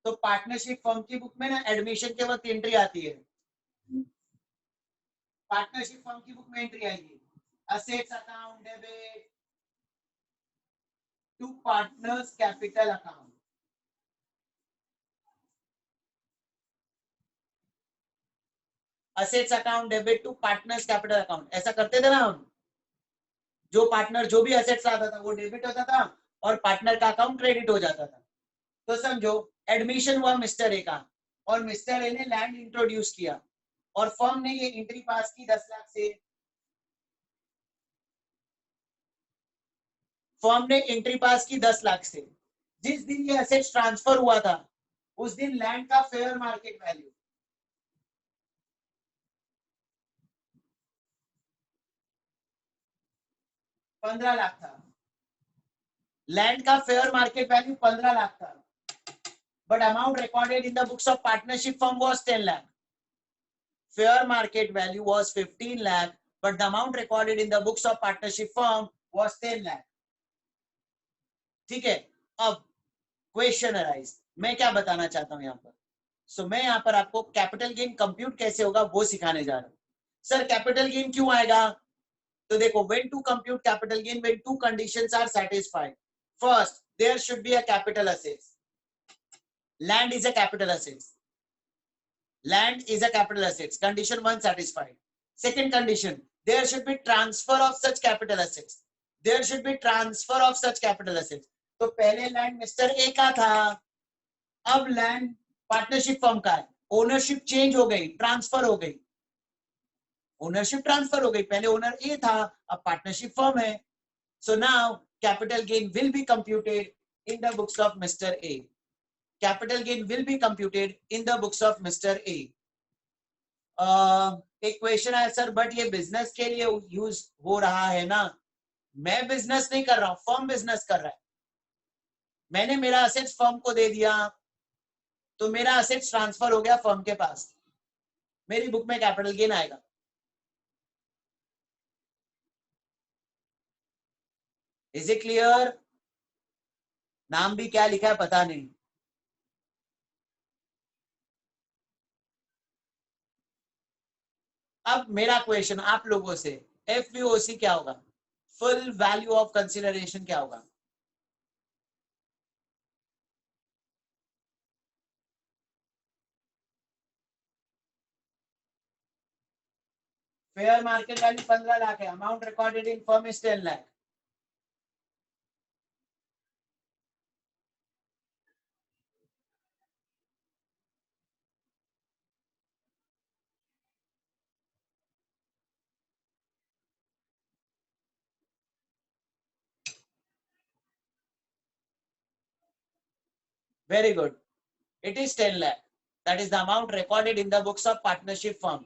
तो partnership firm की book में ना एडमिशन के वक्त एंट्री आती है, पार्टनरशिप फर्म की बुक में एंट्री आएगी, assets account debit to partners capital account. Assets account debit to partners capital account, ऐसा करते थे ना हम। जो पार्टनर जो भी असेट्स लाता था वो डेबिट होता था और पार्टनर का अकाउंट क्रेडिट हो जाता था। तो समझो एडमिशन हुआ मिस्टर ए का, और मिस्टर ए ने लैंड इंट्रोड्यूस किया और फर्म ने ये एंट्री पास की 10 लाख से। फर्म ने एंट्री पास की 10 लाख से। जिस दिन ये असेट्स ट्रांसफर हुआ था उस दिन लैंड का फेयर मार्केट वैल्यू 15 लाख था। लैंड का फेयर मार्केट वैल्यू 15 लाख था, but amount recorded in the books of partnership firm was 10 lakh. Fair market value was 15 lakh, but the amount recorded in the books of partnership firm was 10 lakh. ठीक है, अब question arise, मैं क्या बताना चाहता हूं यहाँ पर? सो मैं यहाँ पर आपको कैपिटल गेन कंप्यूट कैसे होगा वो सिखाने जा रहा हूँ। सर कैपिटल गेन क्यों आएगा? तो देखो, when to compute capital gain, when two conditions are satisfied. First, there should be a capital assets. Land is a capital assets. Land is a capital assets. Condition 1 satisfied. Second condition, there should be transfer of such capital assets. There should be transfer of such capital assets. तो पहले land mister A का था, अब land partnership firm का है, ownership change हो गई, transfer हो गई, ओनरशिप ट्रांसफर हो गई, पहले ओनर ए था अब पार्टनरशिप फर्म है। So now capital gain will be computed in the books of mister A. Capital gain will be computed in the books of Mr. A. एक क्वेश्चन है सर, बट ये business के लिए use हो रहा है ना? मैं बिजनेस नहीं कर रहा हूं, फर्म बिजनेस कर रहा है। मैंने मेरा असेट्स फर्म को दे दिया, तो मेरा असेट्स ट्रांसफर हो गया फर्म के पास, मेरी बुक में कैपिटल गेन आएगा। Is it clear? नाम भी क्या लिखा है पता नहीं। अब मेरा क्वेश्चन आप लोगों से, एफवीओसी क्या होगा? फुल वैल्यू ऑफ कंसिडरेशन क्या होगा? फेयर मार्केट वैल्यू 15 लाख है, amount recorded in firm is 10 lakh. Very good, it is 10 lakh, that is the amount recorded in the books of partnership firm.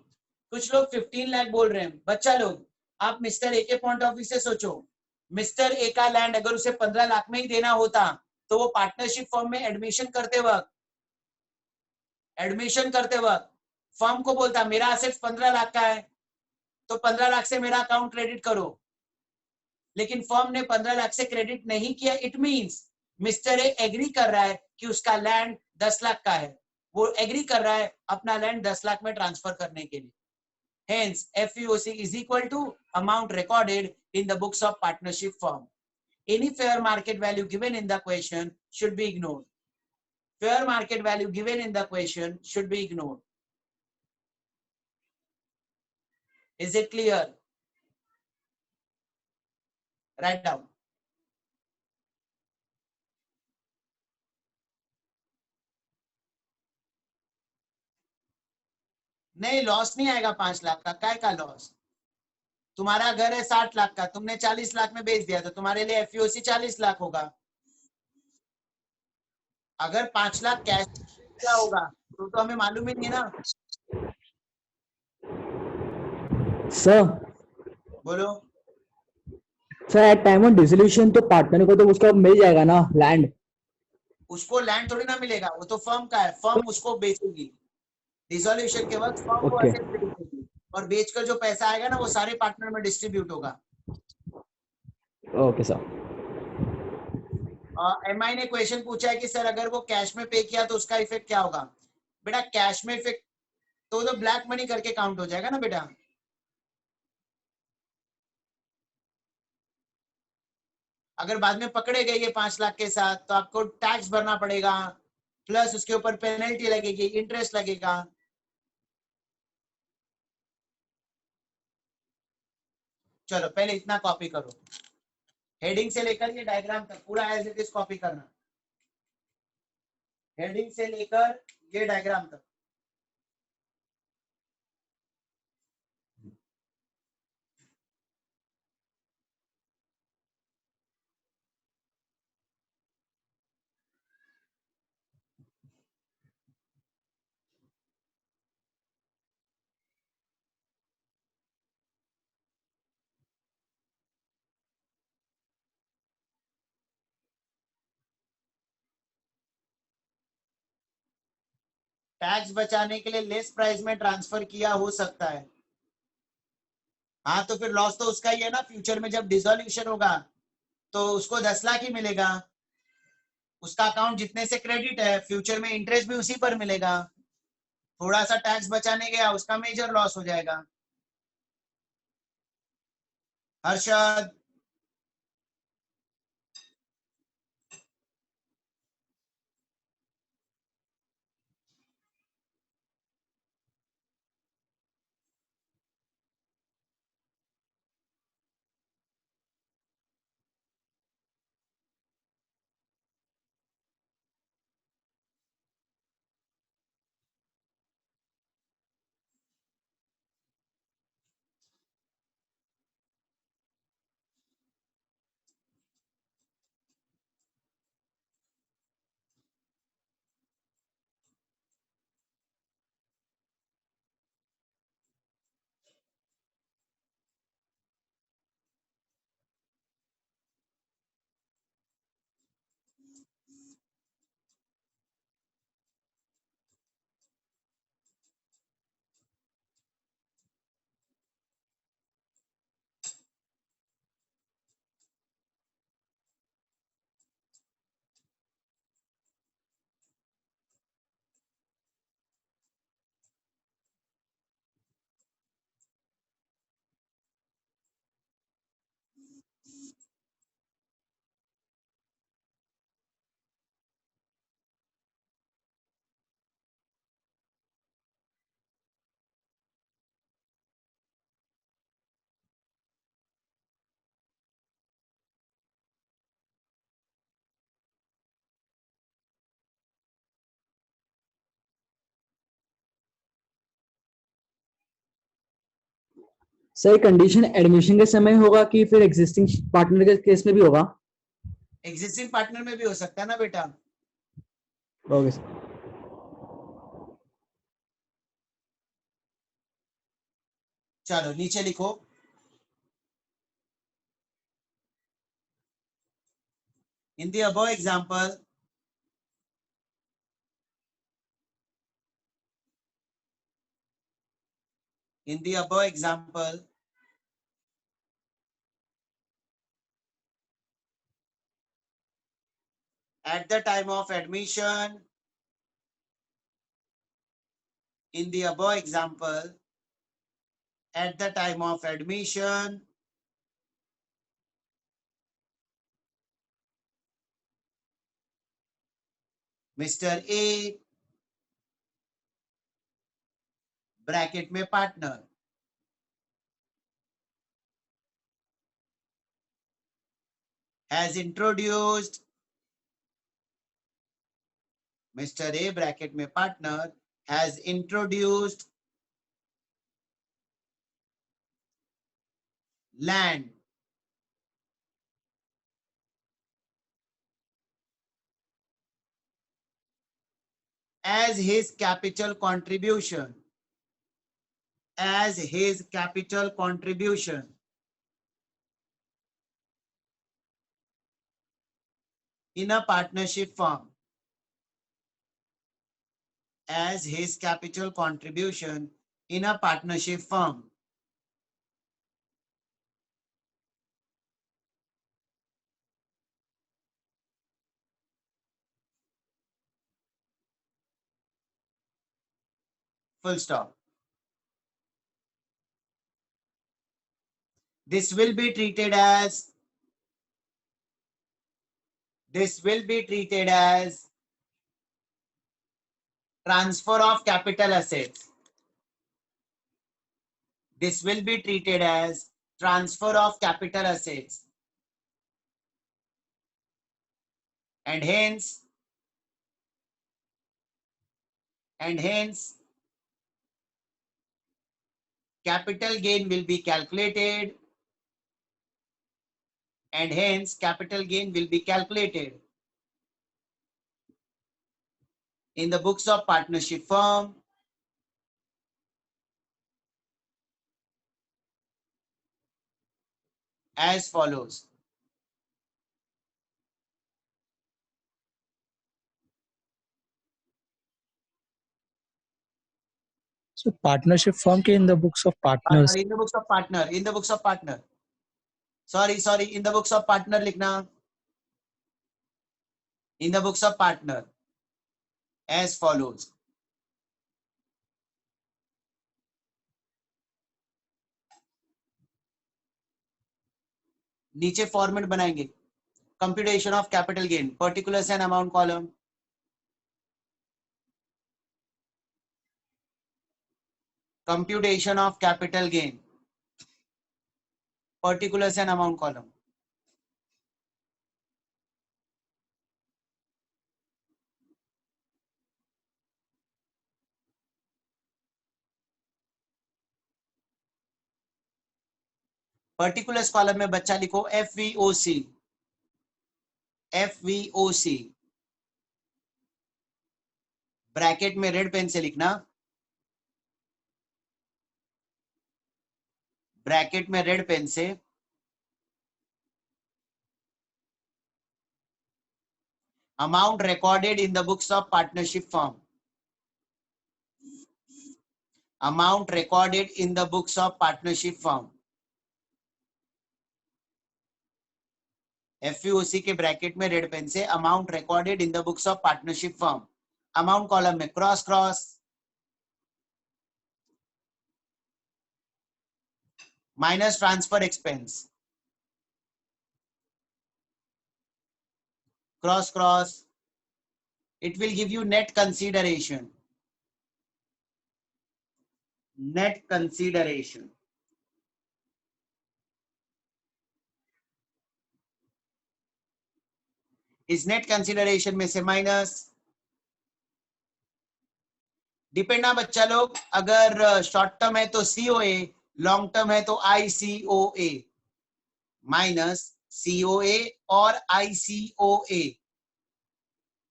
कुछ लोग 15 लाख बोल रहे हैं। बच्चा लोग, आप मिस्टर ए के पॉइंट ऑफ व्यू से सोचो, मिस्टर ए का लैंड अगर उसे 15 लाख में ही देना होता, तो वो पार्टनरशिप फर्म में एडमिशन करते वक्त फर्म को बोलता मेरा असेट्स 15 लाख का है, तो 15 लाख से मेरा अकाउंट क्रेडिट करो। लेकिन फर्म ने 15 लाख से क्रेडिट नहीं किया। It means mister A agree कर रहा है कि उसका लैंड 10 लाख का है, वो एग्री कर रहा है अपना लैंड 10 लाख में ट्रांसफर करने के लिए। Hence, FEOC is equal to amount recorded in the books of partnership firm. Any fair market value given in the question should be ignored. Fair market value given in the question should be ignored. Is it clear? Write down. नहीं, loss नहीं आएगा 5 लाख का। काय का loss? तुम्हारा घर है 60 लाख का, तुमने 40 लाख में बेच दिया, तो तुम्हारे लिए एफईओसी 40 लाख होगा। अगर 5 लाख कैश क्या होगा तो हमें मालूम ही नहीं है ना। सर बोलो। Sir at time of dissolution तो पार्टनर को तो उसका मिल जाएगा ना लैंड? उसको लैंड थोड़ी ना मिलेगा, वो तो फर्म का है, फर्म उसको बेचेगी। डिसोल्यूशन के वक्त फर्म को ओके असेट बेचेगी, और बेचकर जो पैसा आएगा ना वो सारे पार्टनर में डिस्ट्रीब्यूट होगा। Okay sir. एमआई ने क्वेश्चन पूछा है कि सर अगर वो कैश में पे किया तो उसका इफेक्ट क्या होगा? बेटा कैश में इफेक्ट तो ब्लैक मनी करके काउंट हो जाएगा ना बेटा। अगर बाद में पकड़े गए ये 5 लाख के साथ, तो आपको टैक्स भरना पड़ेगा, प्लस उसके ऊपर पेनल्टी लगेगी, इंटरेस्ट लगेगा। चलो पहले इतना कॉपी करो, हेडिंग से लेकर ये डायग्राम तक पूरा एज इट इज कॉपी करना, हेडिंग से लेकर ये डायग्राम तक। टैक्स बचाने के लिए लेस प्राइस में ट्रांसफर किया हो सकता है। हाँ, तो फिर लॉस तो उसका ही है ना। फ्यूचर में जब डिसोल्यूशन होगा तो उसको 10 लाख ही मिलेगा। उसका अकाउंट जितने से क्रेडिट है, फ्यूचर में इंटरेस्ट भी उसी पर मिलेगा। थोड़ा सा टैक्स बचाने गया, उसका मेजर लॉस हो जाएगा। हर्षद, सर कंडीशन एडमिशन के समय होगा कि फिर एग्जिस्टिंग पार्टनर के केस में भी होगा? एग्जिस्टिंग पार्टनर में भी हो सकता है ना बेटा। Okay sir. चलो नीचे लिखो, in the above example at the time of admission, in the above example at the time of admission, Mr. A bracket में partner has introduced, Mr. A bracket में partner has introduced land as his capital contribution, as his capital contribution in a partnership firm, as his capital contribution in a partnership firm. Full stop. This will be treated as transfer of capital assets. This will be treated as transfer of capital assets, and hence capital gain will be calculated, and hence capital gain will be calculated in the books of partnership firm as follows. So partnership firm के in the books of partners. In the books of partner, in the books of partner. Sorry, in the books of partner लिखना. In the books of partner as follows. नीचे format बनाएंगे. Computation of capital gain, particulars and amount column. Computation of capital gain, particulars and amount column. Particulars column में बच्चा लिखो FVOC. FVOC bracket में red pen से लिखना. Bracket में red pen से amount recorded in the books of partnership firm. Amount recorded in the books of partnership firm. FVOC के bracket में रेड पेन से amount recorded in the books of partnership firm. Amount column में cross cross minus transfer expense, cross cross. It will give you net consideration. Net consideration. इस net consideration में से minus. Depend ना बच्चा लोग, अगर short term है तो COA, लॉन्ग टर्म है तो ICOA माइनस COA और ICOA।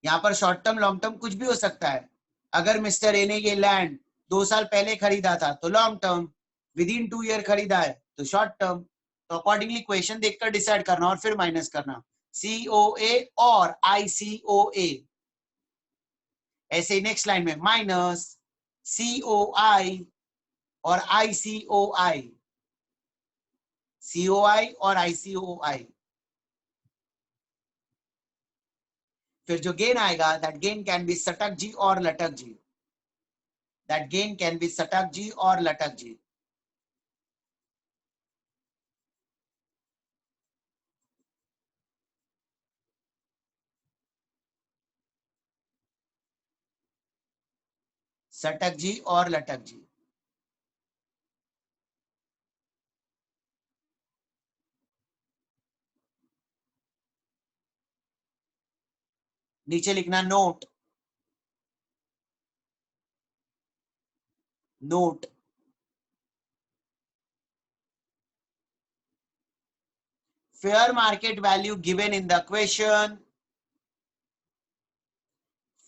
यहां पर शॉर्ट टर्म लॉन्ग टर्म कुछ भी हो सकता है। अगर मिस्टर ए ने ये लैंड 2 साल पहले खरीदा था तो long term, with in 2 year खरीदा है तो शॉर्ट टर्म। तो अकॉर्डिंगली क्वेश्चन देखकर डिसाइड करना और फिर माइनस करना COA और ICOA। ऐसे नेक्स्ट लाइन में माइनस COI और ICOI, COI और ICOI। फिर जो गेन आएगा दैट गेन कैन बी सटक जी और लटक जी, दैट गेन कैन बी सटक जी और लटक जी। सटक जी और लटक जी। नीचे लिखना note, note. Fair market value given in the question,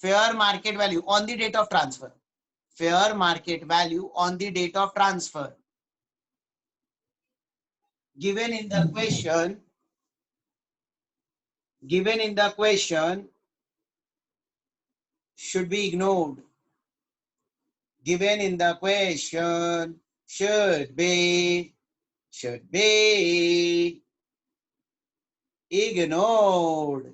fair market value on the date of transfer, fair market value on the date of transfer given in the question, given in the question should be ignored, given in the question should be ignored.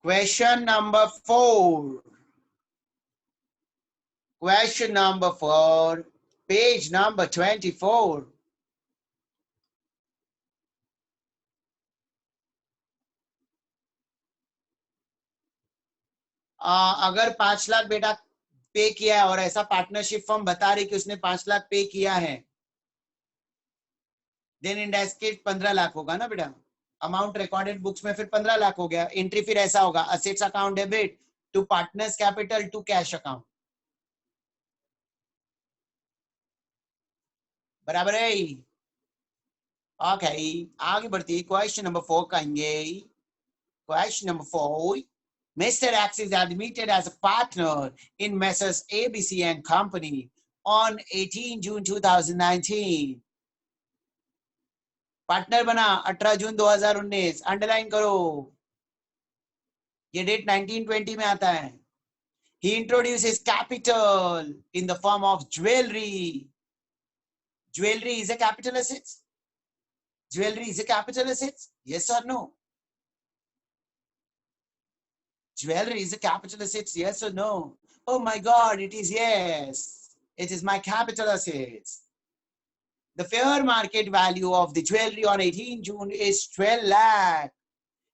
Question number 4. Question number 4, page number 24. अगर 5 लाख बेटा पे किया है और ऐसा partnership firm बता रही कि उसने 5 लाख पे किया है, then in that case 15 lakh होगा ना बेटा। अमाउंट रिकॉर्डेड बुक्स में फिर 15 लाख हो गया। एंट्री फिर ऐसा होगा assets account debit to partners capital to cash account. बराबर है। ओके, आगे बढ़ती क्वेश्चन नंबर 4 कहेंगे। Question number 4, Mr. X is admitted as a partner in Messrs. ABC and Company on 18 June 2019. Partner बना 18 जून 2019। अंडरलाइन करो, ये डेट 1920 में आता है। He introduces capital in the form of jewelry. Jewelry is a capital asset. Jewelry is a capital asset. Yes or no? Jewelry is a capital asset. Yes or no? Oh my God, it is yes. It is my capital asset. The fair market value of the jewelry on 18 June is 12 lakh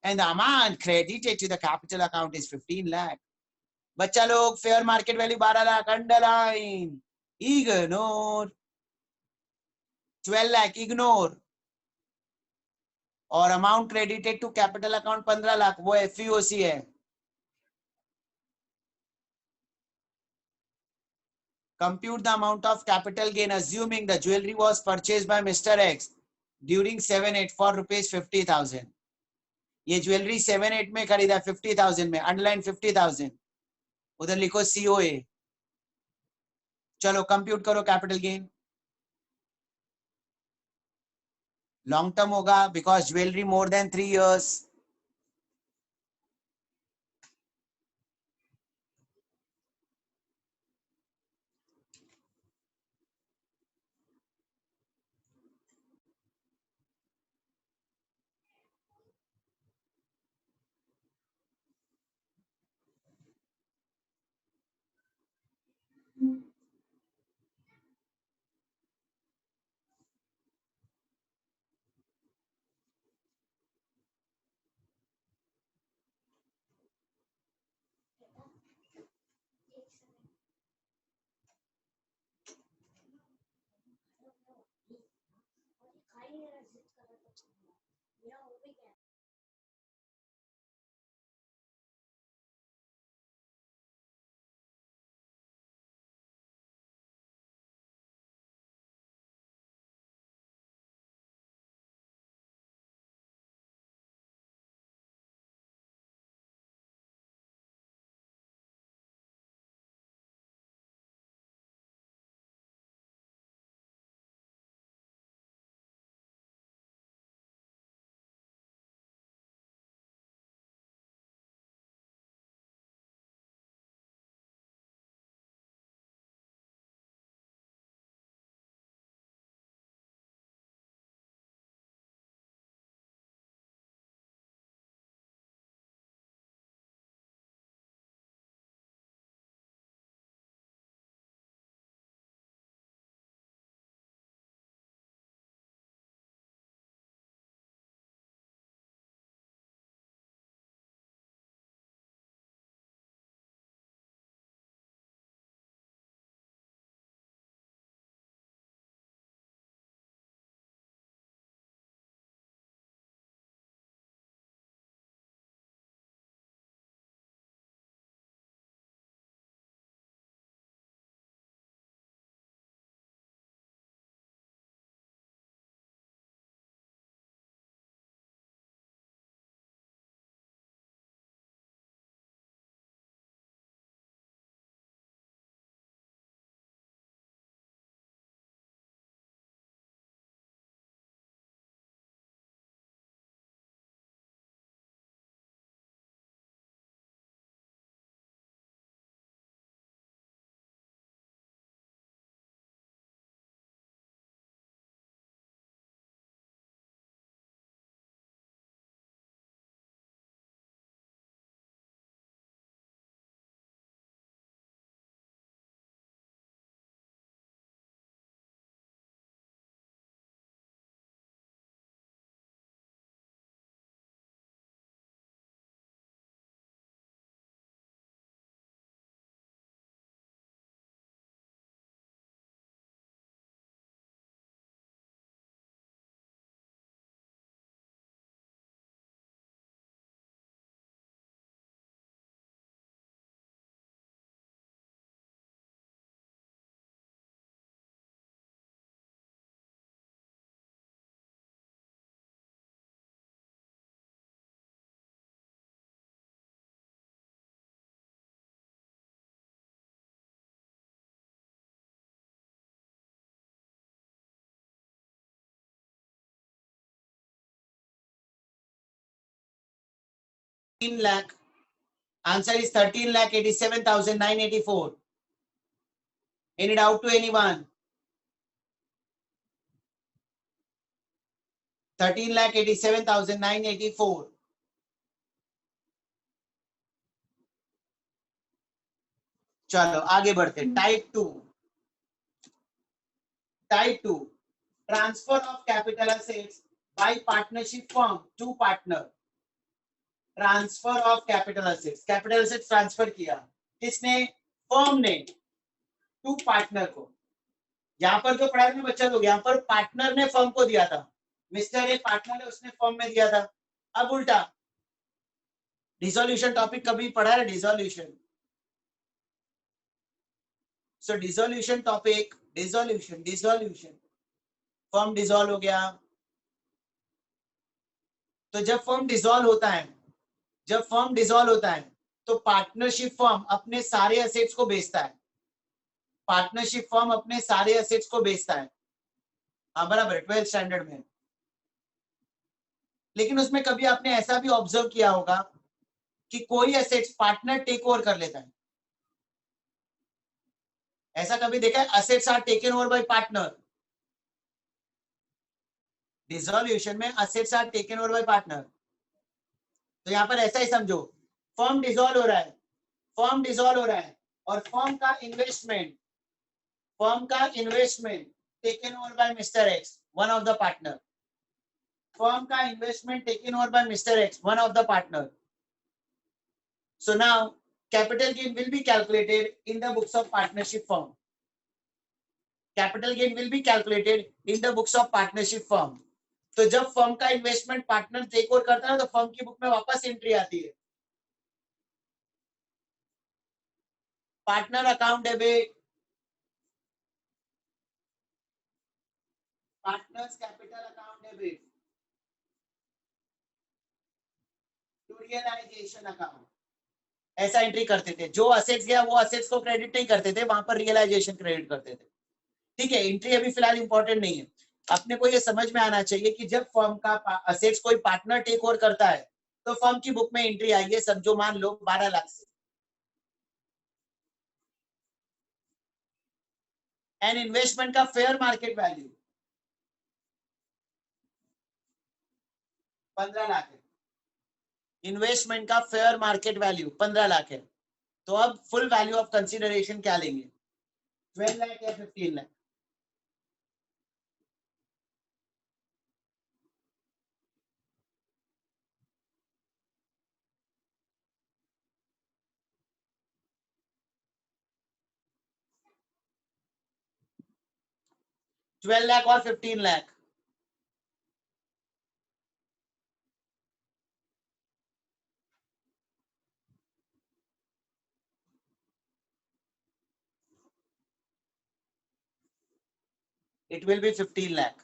and the amount credited to the capital account is 15 lakh. बच्चा लोग fair market value 12 lakh underline, ignore. 12 lakh ignore और amount credited to capital account 15 lakh वो FEOC है। Compute the amount of capital gain assuming the jewelry was purchased by Mr. X during 7-8 for rupees 50,000. ये jewellery 7-8 में खरीदा 50,000 में, underline 50,000, उधर लिखो COA। चलो कंप्यूट करो कैपिटल गेन। लॉन्ग टर्म होगा because jewellery more than 3 years। 13 lakh. Answer is 13,87,984. Any doubt to anyone? 13,87,984. चलो आगे बढ़ते। Type 2 transfer of capital assets by partnership firm to partner. Transfer of capital assets transfer किया किसने? Firm ने to partner को। यहाँ पर जो पढ़ा है बच्चा लोग, यहाँ पर पार्टनर ने फर्म को दिया था, मिस्टर ए पार्टनर है उसने फर्म में दिया था। अब उल्टा डिसोल्यूशन टॉपिक कभी पढ़ा है? Dissolution. So dissolution topic, dissolution firm dissolve हो गया। तो जब फर्म डिसॉल्व होता है तो पार्टनरशिप फर्म अपने सारे एसेट्स को बेचता है। हाँ बराबर, 12th स्टैंडर्ड में। लेकिन उसमें कभी आपने ऐसा भी ऑब्जर्व किया होगा कि कोई एसेट्स पार्टनर टेक ओवर कर लेता है। ऐसा कभी देखा है? Assets are taken over by partner. Dissolution में assets are taken over by partner. तो यहाँ पर ऐसा ही समझो, फर्म डिसॉल्व हो रहा है और फर्म का investment taken over by mister X, one of the partner. Firm का investment taken over by mister X, one of the partner. So now capital gain will be calculated in the books of partnership firm. तो जब firm का investment partner take over करता है तो firm की book में वापस एंट्री आती है, partner account debit, partners capital account debit to realisation account, ऐसा एंट्री करते थे। जो असेट्स गया वो असेट्स को क्रेडिट नहीं करते थे, वहां पर रियलाइजेशन क्रेडिट करते थे। ठीक है, एंट्री अभी फिलहाल इंपॉर्टेंट नहीं है। अपने को ये समझ में आना चाहिए कि जब फर्म का असेट्स कोई पार्टनर टेक ओवर करता है तो फर्म की बुक में एंट्री आई है, समझो मान लो 12 लाख से, एंड इन्वेस्टमेंट का फेयर मार्केट वैल्यू 15 लाख है, इन्वेस्टमेंट का फेयर मार्केट वैल्यू 15 लाख है। तो अब फुल वैल्यू ऑफ कंसिडरेशन क्या लेंगे, 12 लाख या 15 लाख? ट्वेल्व लाख और 15 lakh, it will be 15 lakh,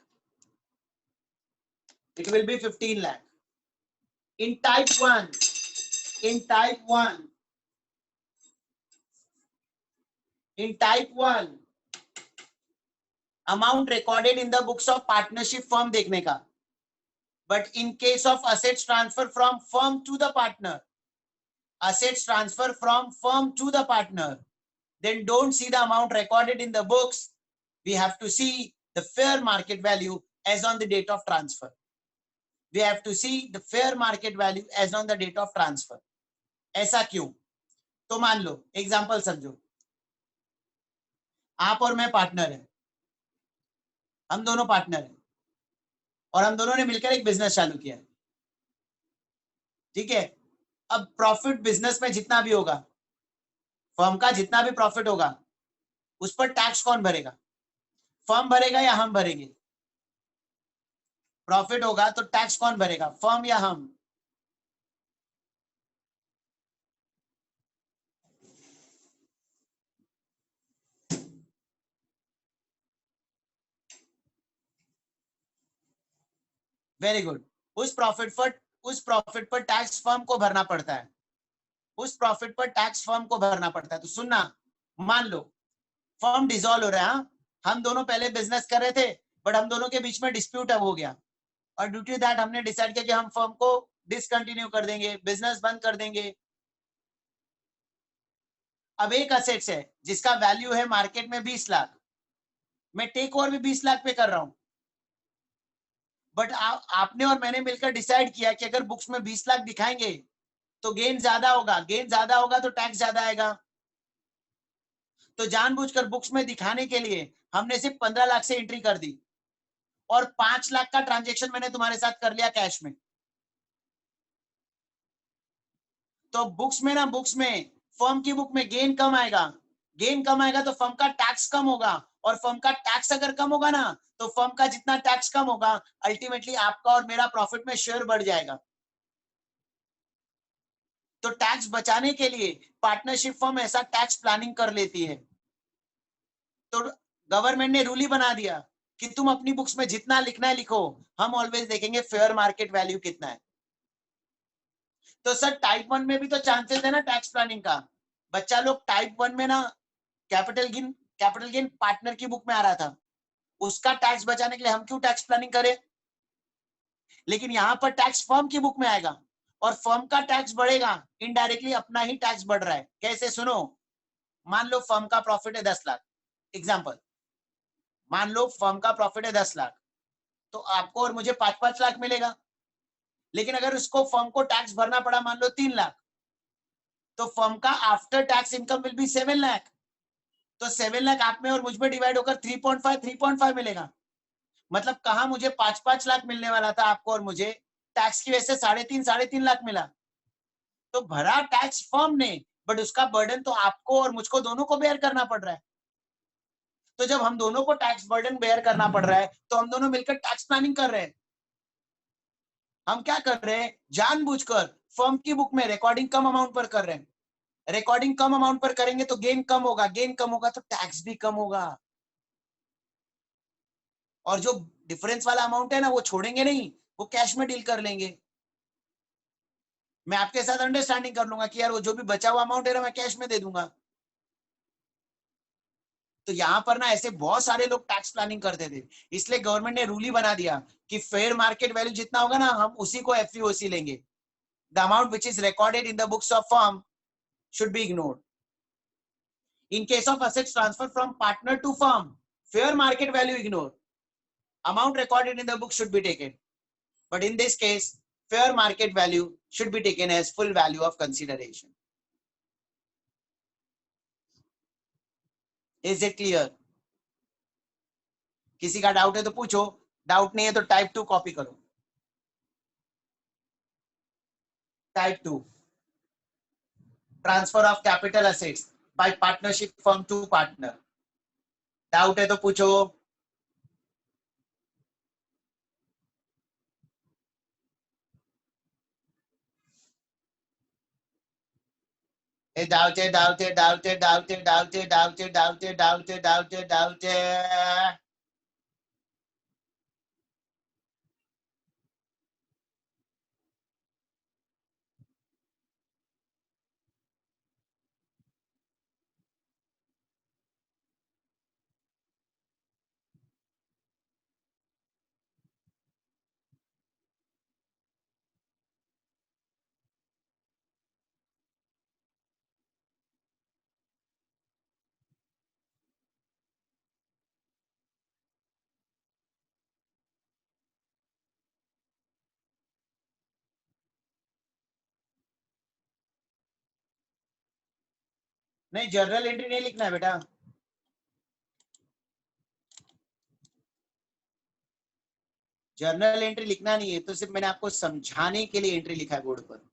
it will be 15 lakh in type 1, in type 1, in type 1 amount recorded in the books of partnership firm देखने का, but in case of assets transfer from firm to the partner, assets transfer from firm to the partner, then don't see the amount recorded in the books, we have to see the fair market value as on the date of transfer, we have to see the fair market value as on the date of transfer. ऐसा क्यों? तो मान लो example समझो, आप और मैं partner हैं, हम दोनों पार्टनर हैं और हम दोनों ने मिलकर एक बिजनेस चालू किया है। ठीक है, अब प्रॉफिट बिजनेस में जितना भी होगा, फर्म का जितना भी प्रॉफिट होगा, उस पर टैक्स कौन भरेगा, फर्म भरेगा या हम भरेंगे? प्रॉफिट होगा तो टैक्स कौन भरेगा, फर्म या हम? Very good. उस प्रॉफिट पर टैक्स फर्म को भरना पड़ता है, उस प्रॉफिट पर टैक्स फर्म को भरना पड़ता है। तो सुनना, मान लो फर्म डिसॉल्व हो रहा है, हम दोनों पहले बिजनेस कर रहे थे बट हम दोनों के बीच में डिस्प्यूट अब हो गया और ड्यू टू दैट हमने डिसाइड किया कि हम फर्म को डिसकंटिन्यू कर देंगे, बिजनेस बंद कर देंगे। अब एक असेट्स है जिसका वैल्यू है मार्केट में 20 लाख, मैं टेक ओवर भी 20 लाख पे कर रहा हूं, बट आपने और मैंने मिलकर डिसाइड किया कि अगर बुक्स में 20 लाख दिखाएंगे तो गेन ज्यादा होगा, गेन ज्यादा होगा तो टैक्स ज्यादा आएगा। तो जानबूझकर बुक्स में दिखाने के लिए हमने सिर्फ 15 लाख से एंट्री कर दी और 5 लाख का ट्रांजेक्शन मैंने तुम्हारे साथ कर लिया कैश में। तो बुक्स में फर्म की बुक में गेन कम आएगा, गेन कम आएगा तो फर्म का टैक्स कम होगा, और फर्म का टैक्स अगर कम होगा ना तो फर्म का जितना टैक्स कम होगा अल्टीमेटली आपका और मेरा प्रॉफिट में शेयर बढ़ जाएगा। तो टैक्स बचाने के लिए पार्टनरशिप फर्म ऐसा टैक्स प्लानिंग कर लेती है। तो गवर्नमेंट ने रूल ही बना दिया कि तुम अपनी बुक्स में जितना लिखना है लिखो, हम ऑलवेज देखेंगे फेयर मार्केट वैल्यू कितना है। तो सर टाइप 1 में भी तो चांसेस है ना टैक्स प्लानिंग का। बच्चा लोग टाइप 1 में ना कैपिटल गेन पार्टनर की बुक में आ रहा था, उसका टैक्स बचाने के लिए हम क्यों टैक्स प्लानिंग करें? लेकिन यहां पर टैक्स फर्म की बुक में आएगा और फर्म का टैक्स बढ़ेगा, इनडायरेक्टली अपना ही टैक्स बढ़ रहा है। कैसे? सुनो, मान लो फर्म का प्रॉफिट है 10 लाख, एग्जाम्पल, मान लो फर्म का प्रॉफिट है 10 लाख, तो आपको और मुझे 5-5 लाख मिलेगा। लेकिन अगर उसको फर्म को टैक्स भरना पड़ा मान लो 3 लाख, तो फर्म का after tax income will be 7 lakh. तो 7 लाख आप में और मुझ में डिवाइड होकर 3.5 मिलेगा। मतलब कहा मुझे 5-5 लाख मिलने वाला था आपको और मुझे, टैक्स की वजह से 3.5 लाख मिला। तो भरा टैक्स फर्म ने, बट उसका बर्डन तो आपको और मुझको दोनों को बेयर करना पड़ रहा है। तो जब हम दोनों को टैक्स बर्डन बेयर करना पड़ रहा है तो हम दोनों मिलकर टैक्स प्लानिंग कर रहे हैं। हम क्या कर रहे हैं, जानबूझकर फर्म की बुक में रिकॉर्डिंग कम अमाउंट पर कर रहे हैं। रिकॉर्डिंग कम अमाउंट पर करेंगे तो गेन कम होगा, गेन कम होगा तो टैक्स भी कम होगा, और जो डिफरेंस वाला अमाउंट है ना वो छोड़ेंगे नहीं, वो कैश में डील कर लेंगे। मैं आपके साथ अंडरस्टैंडिंग कर लूंगा कि यार वो जो भी बचा हुआ अमाउंट है ना मैं कैश में दे दूंगा। तो यहां पर ना ऐसे बहुत सारे लोग टैक्स प्लानिंग करते थे, इसलिए गवर्नमेंट ने रूल ही बना दिया कि फेयर मार्केट वैल्यू जितना होगा ना हम उसी को एफईओसी लेंगे। The amount which is recorded in the books of firm should be ignored. In case of assets transfer from partner to firm, fair market value ignore. Amount recorded in the book should be taken. But in this case, fair market value should be taken as full value of consideration. Is it clear? किसी का doubt है तो पूछो, doubt नहीं है तो type 2 copy करो। Type 2, transfer of capital assets by partnership firm to partner. Doubt है तो पूछो। डाउटे डाउटे डाउटे डाउटे डाउटे डाउटे डाउटे डाउटे डाउटे डाउटे। नहीं, जर्नल एंट्री नहीं लिखना है बेटा, जर्नल एंट्री लिखना नहीं है, तो सिर्फ मैंने आपको समझाने के लिए एंट्री लिखा है बोर्ड पर।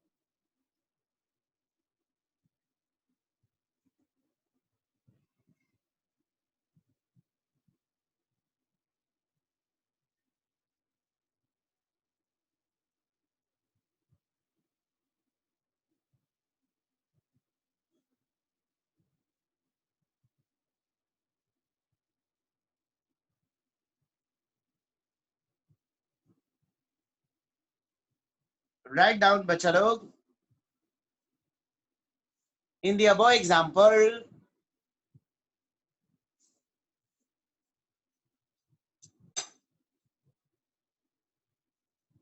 राइट डाउन बच्चा लोग। In the above example,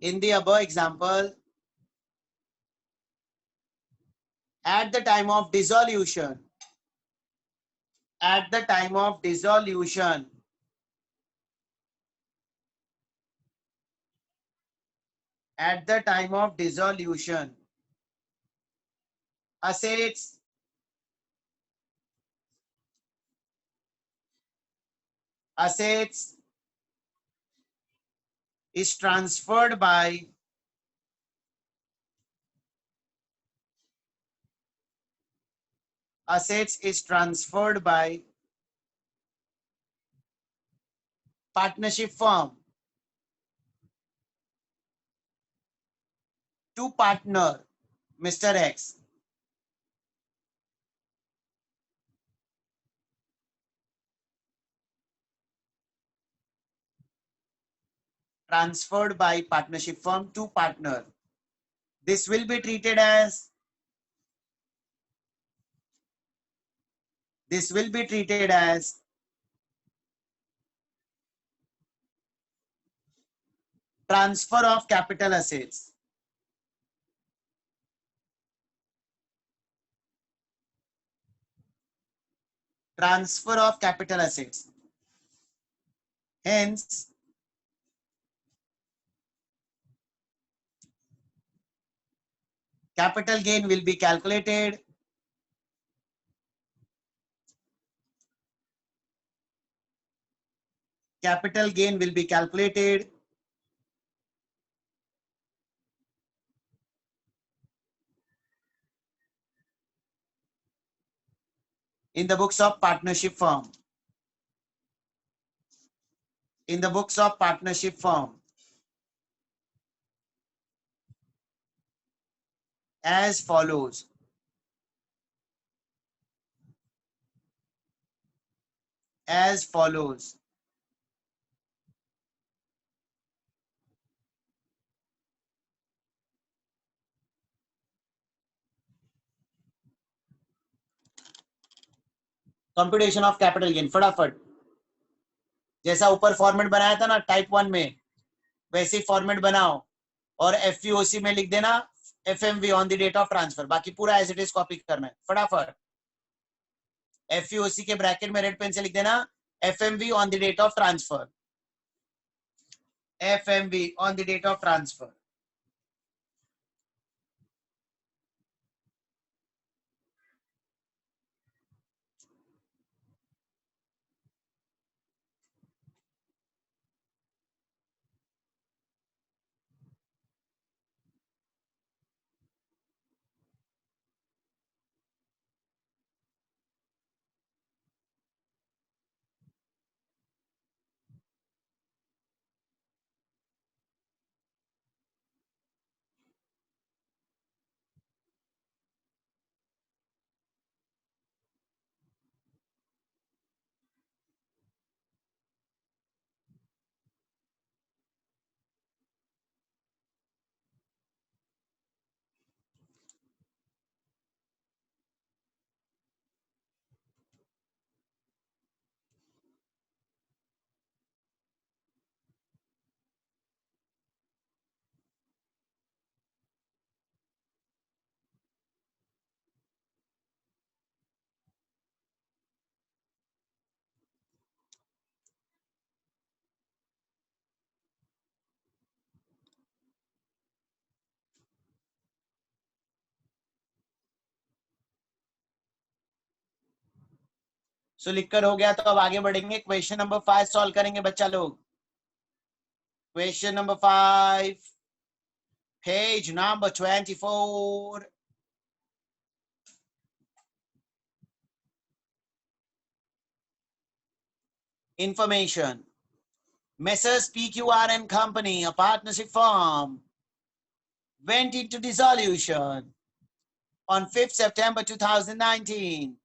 in the above example, at the time of dissolution, at the time of dissolution, at the time of dissolution, assets is transferred by partnership firm to partner Mr. X. Transferred by partnership firm to partner. This will be treated as transfer of capital assets. Transfer of capital assets. Hence, capital gain will be calculated. Capital gain will be calculated in the books of partnership firm. In the books of partnership firm. as follows. As follows. Computation of capital gain, फटाफट जैसा ऊपर format बनाया था ना type 1 में, वैसे ही format बनाओ और एफवीओसी में लिख देना FMV on the date of transfer, बाकी पूरा एज इट इज कॉपी करना है फटाफट। एफवीओसी के ब्रैकेट में रेड पेन से लिख देना FMV on the date of transfer, FMV on the date of transfer. So लिखकर हो गया, तो अब आगे बढ़ेंगे, क्वेश्चन नंबर 5 सॉल्व करेंगे बच्चा लोग। Question number 5, page number 24। Information. Messrs PQR and Company, a partnership firm, went into dissolution on 5th September 2019.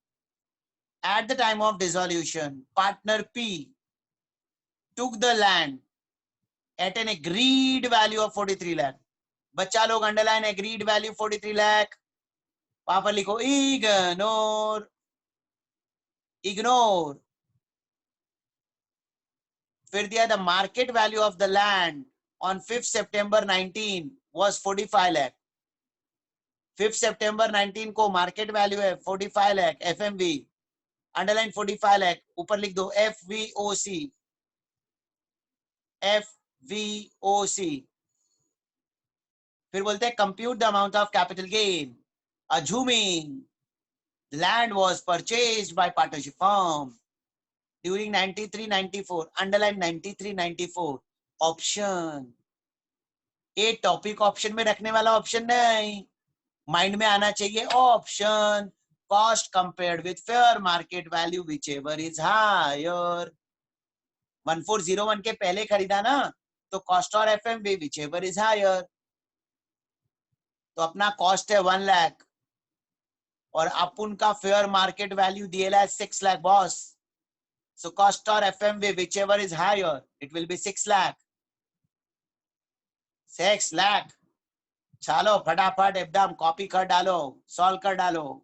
At the time of dissolution, partner P took the land at an agreed value of 43 lakh. बच्चा लोग underline agreed value 43 lakh, वहां पर लिखो ignore, ignore. फिर दिया the market value of the land on 5th September 19 was 45 lakh. 5th September 19 को market value है 45 lakh, FMV underline 45 lakh, ऊपर लिख दो एफवीओसी, एफवीओसी। फिर बोलते हैं compute the amount of capital gain, assuming land was purchased by partnership firm during 93-94, underline 93-94 option. ये topic option में रखने वाला ऑप्शन नहीं, माइंड में आना चाहिए option. Cost compared with fair market value whichever is higher. 1401 के पहले खरीदा ना, तो कॉस्ट और FMV whichever is higher. तो अपना कॉस्ट है 1 लाख और अपन का फेयर मार्केट वैल्यू दिया है 6 लाख बॉस। सो कॉस्ट और FMV whichever is higher, it will be 6 lakh, 6 lakh. चलो फटाफट एकदम कॉपी कर डालो, सॉल्व कर डालो।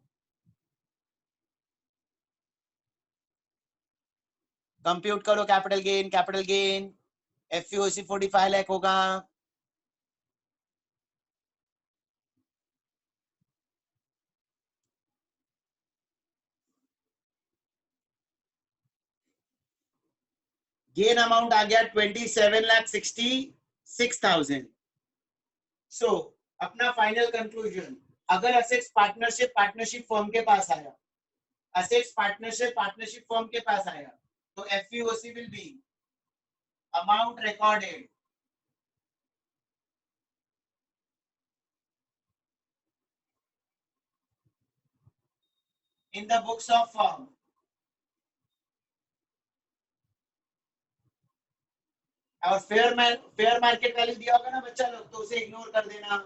कंप्यूट करो capital gain, capital gain FUC 45 lakh होगा। गेन अमाउंट आ गया 27,66,000। सो अपना फाइनल कंक्लूजन, अगर असेट्स पार्टनरशिप फर्म के पास आया, असेट्स पार्टनरशिप फर्म के पास आया, तो FUC will be amount recorded in the books of firm और फेयर मार्केट वैल्यू दिया होगा ना बच्चा लोग, तो उसे इग्नोर कर देना।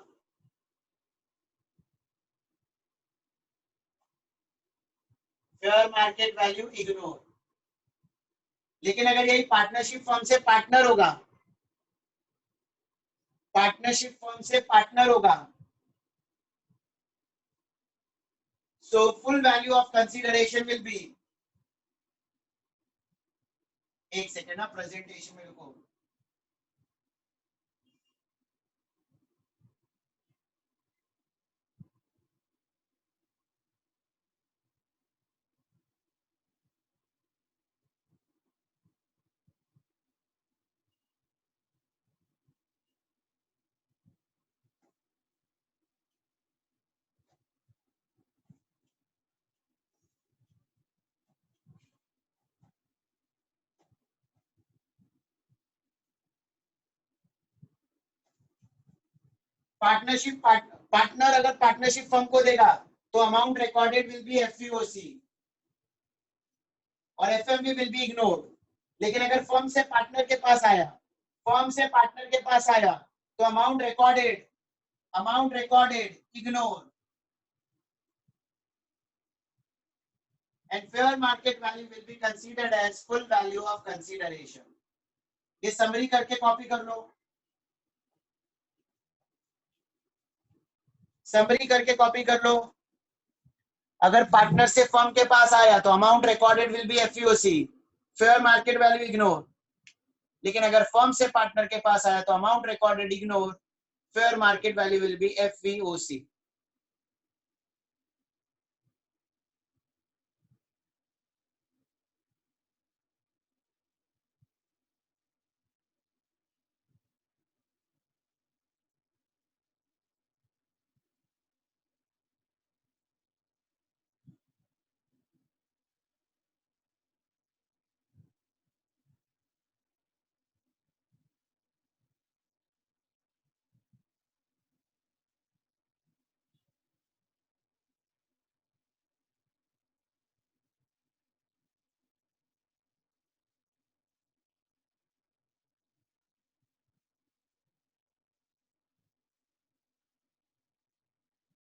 Fair market value ignore. लेकिन अगर यही पार्टनरशिप फर्म से पार्टनर होगा, पार्टनरशिप फर्म से पार्टनर होगा, so full value of consideration will be, एक सेकेंड ना प्रेजेंटेशन में रुको, पार्टनरशिप पार्टनर अगर पार्टनरशिप फर्म को देगा तो अमाउंट रिकॉर्डेड विल बी एफवीओसी और एफएमवी विल बी इग्नोर्ड। लेकिन अगर फर्म से पार्टनर के पास आया, फर्म से पार्टनर के पास आया तो amount recorded ignore and fair market value will be considered as full value of consideration। ये समरी करके कॉपी कर लो, समरी करके कॉपी कर लो। अगर पार्टनर से फर्म के पास आया तो amount recorded will be FEOC, fair market value ignore. लेकिन अगर फर्म से पार्टनर के पास आया तो amount recorded ignore, fair market value will be एफवीओसी।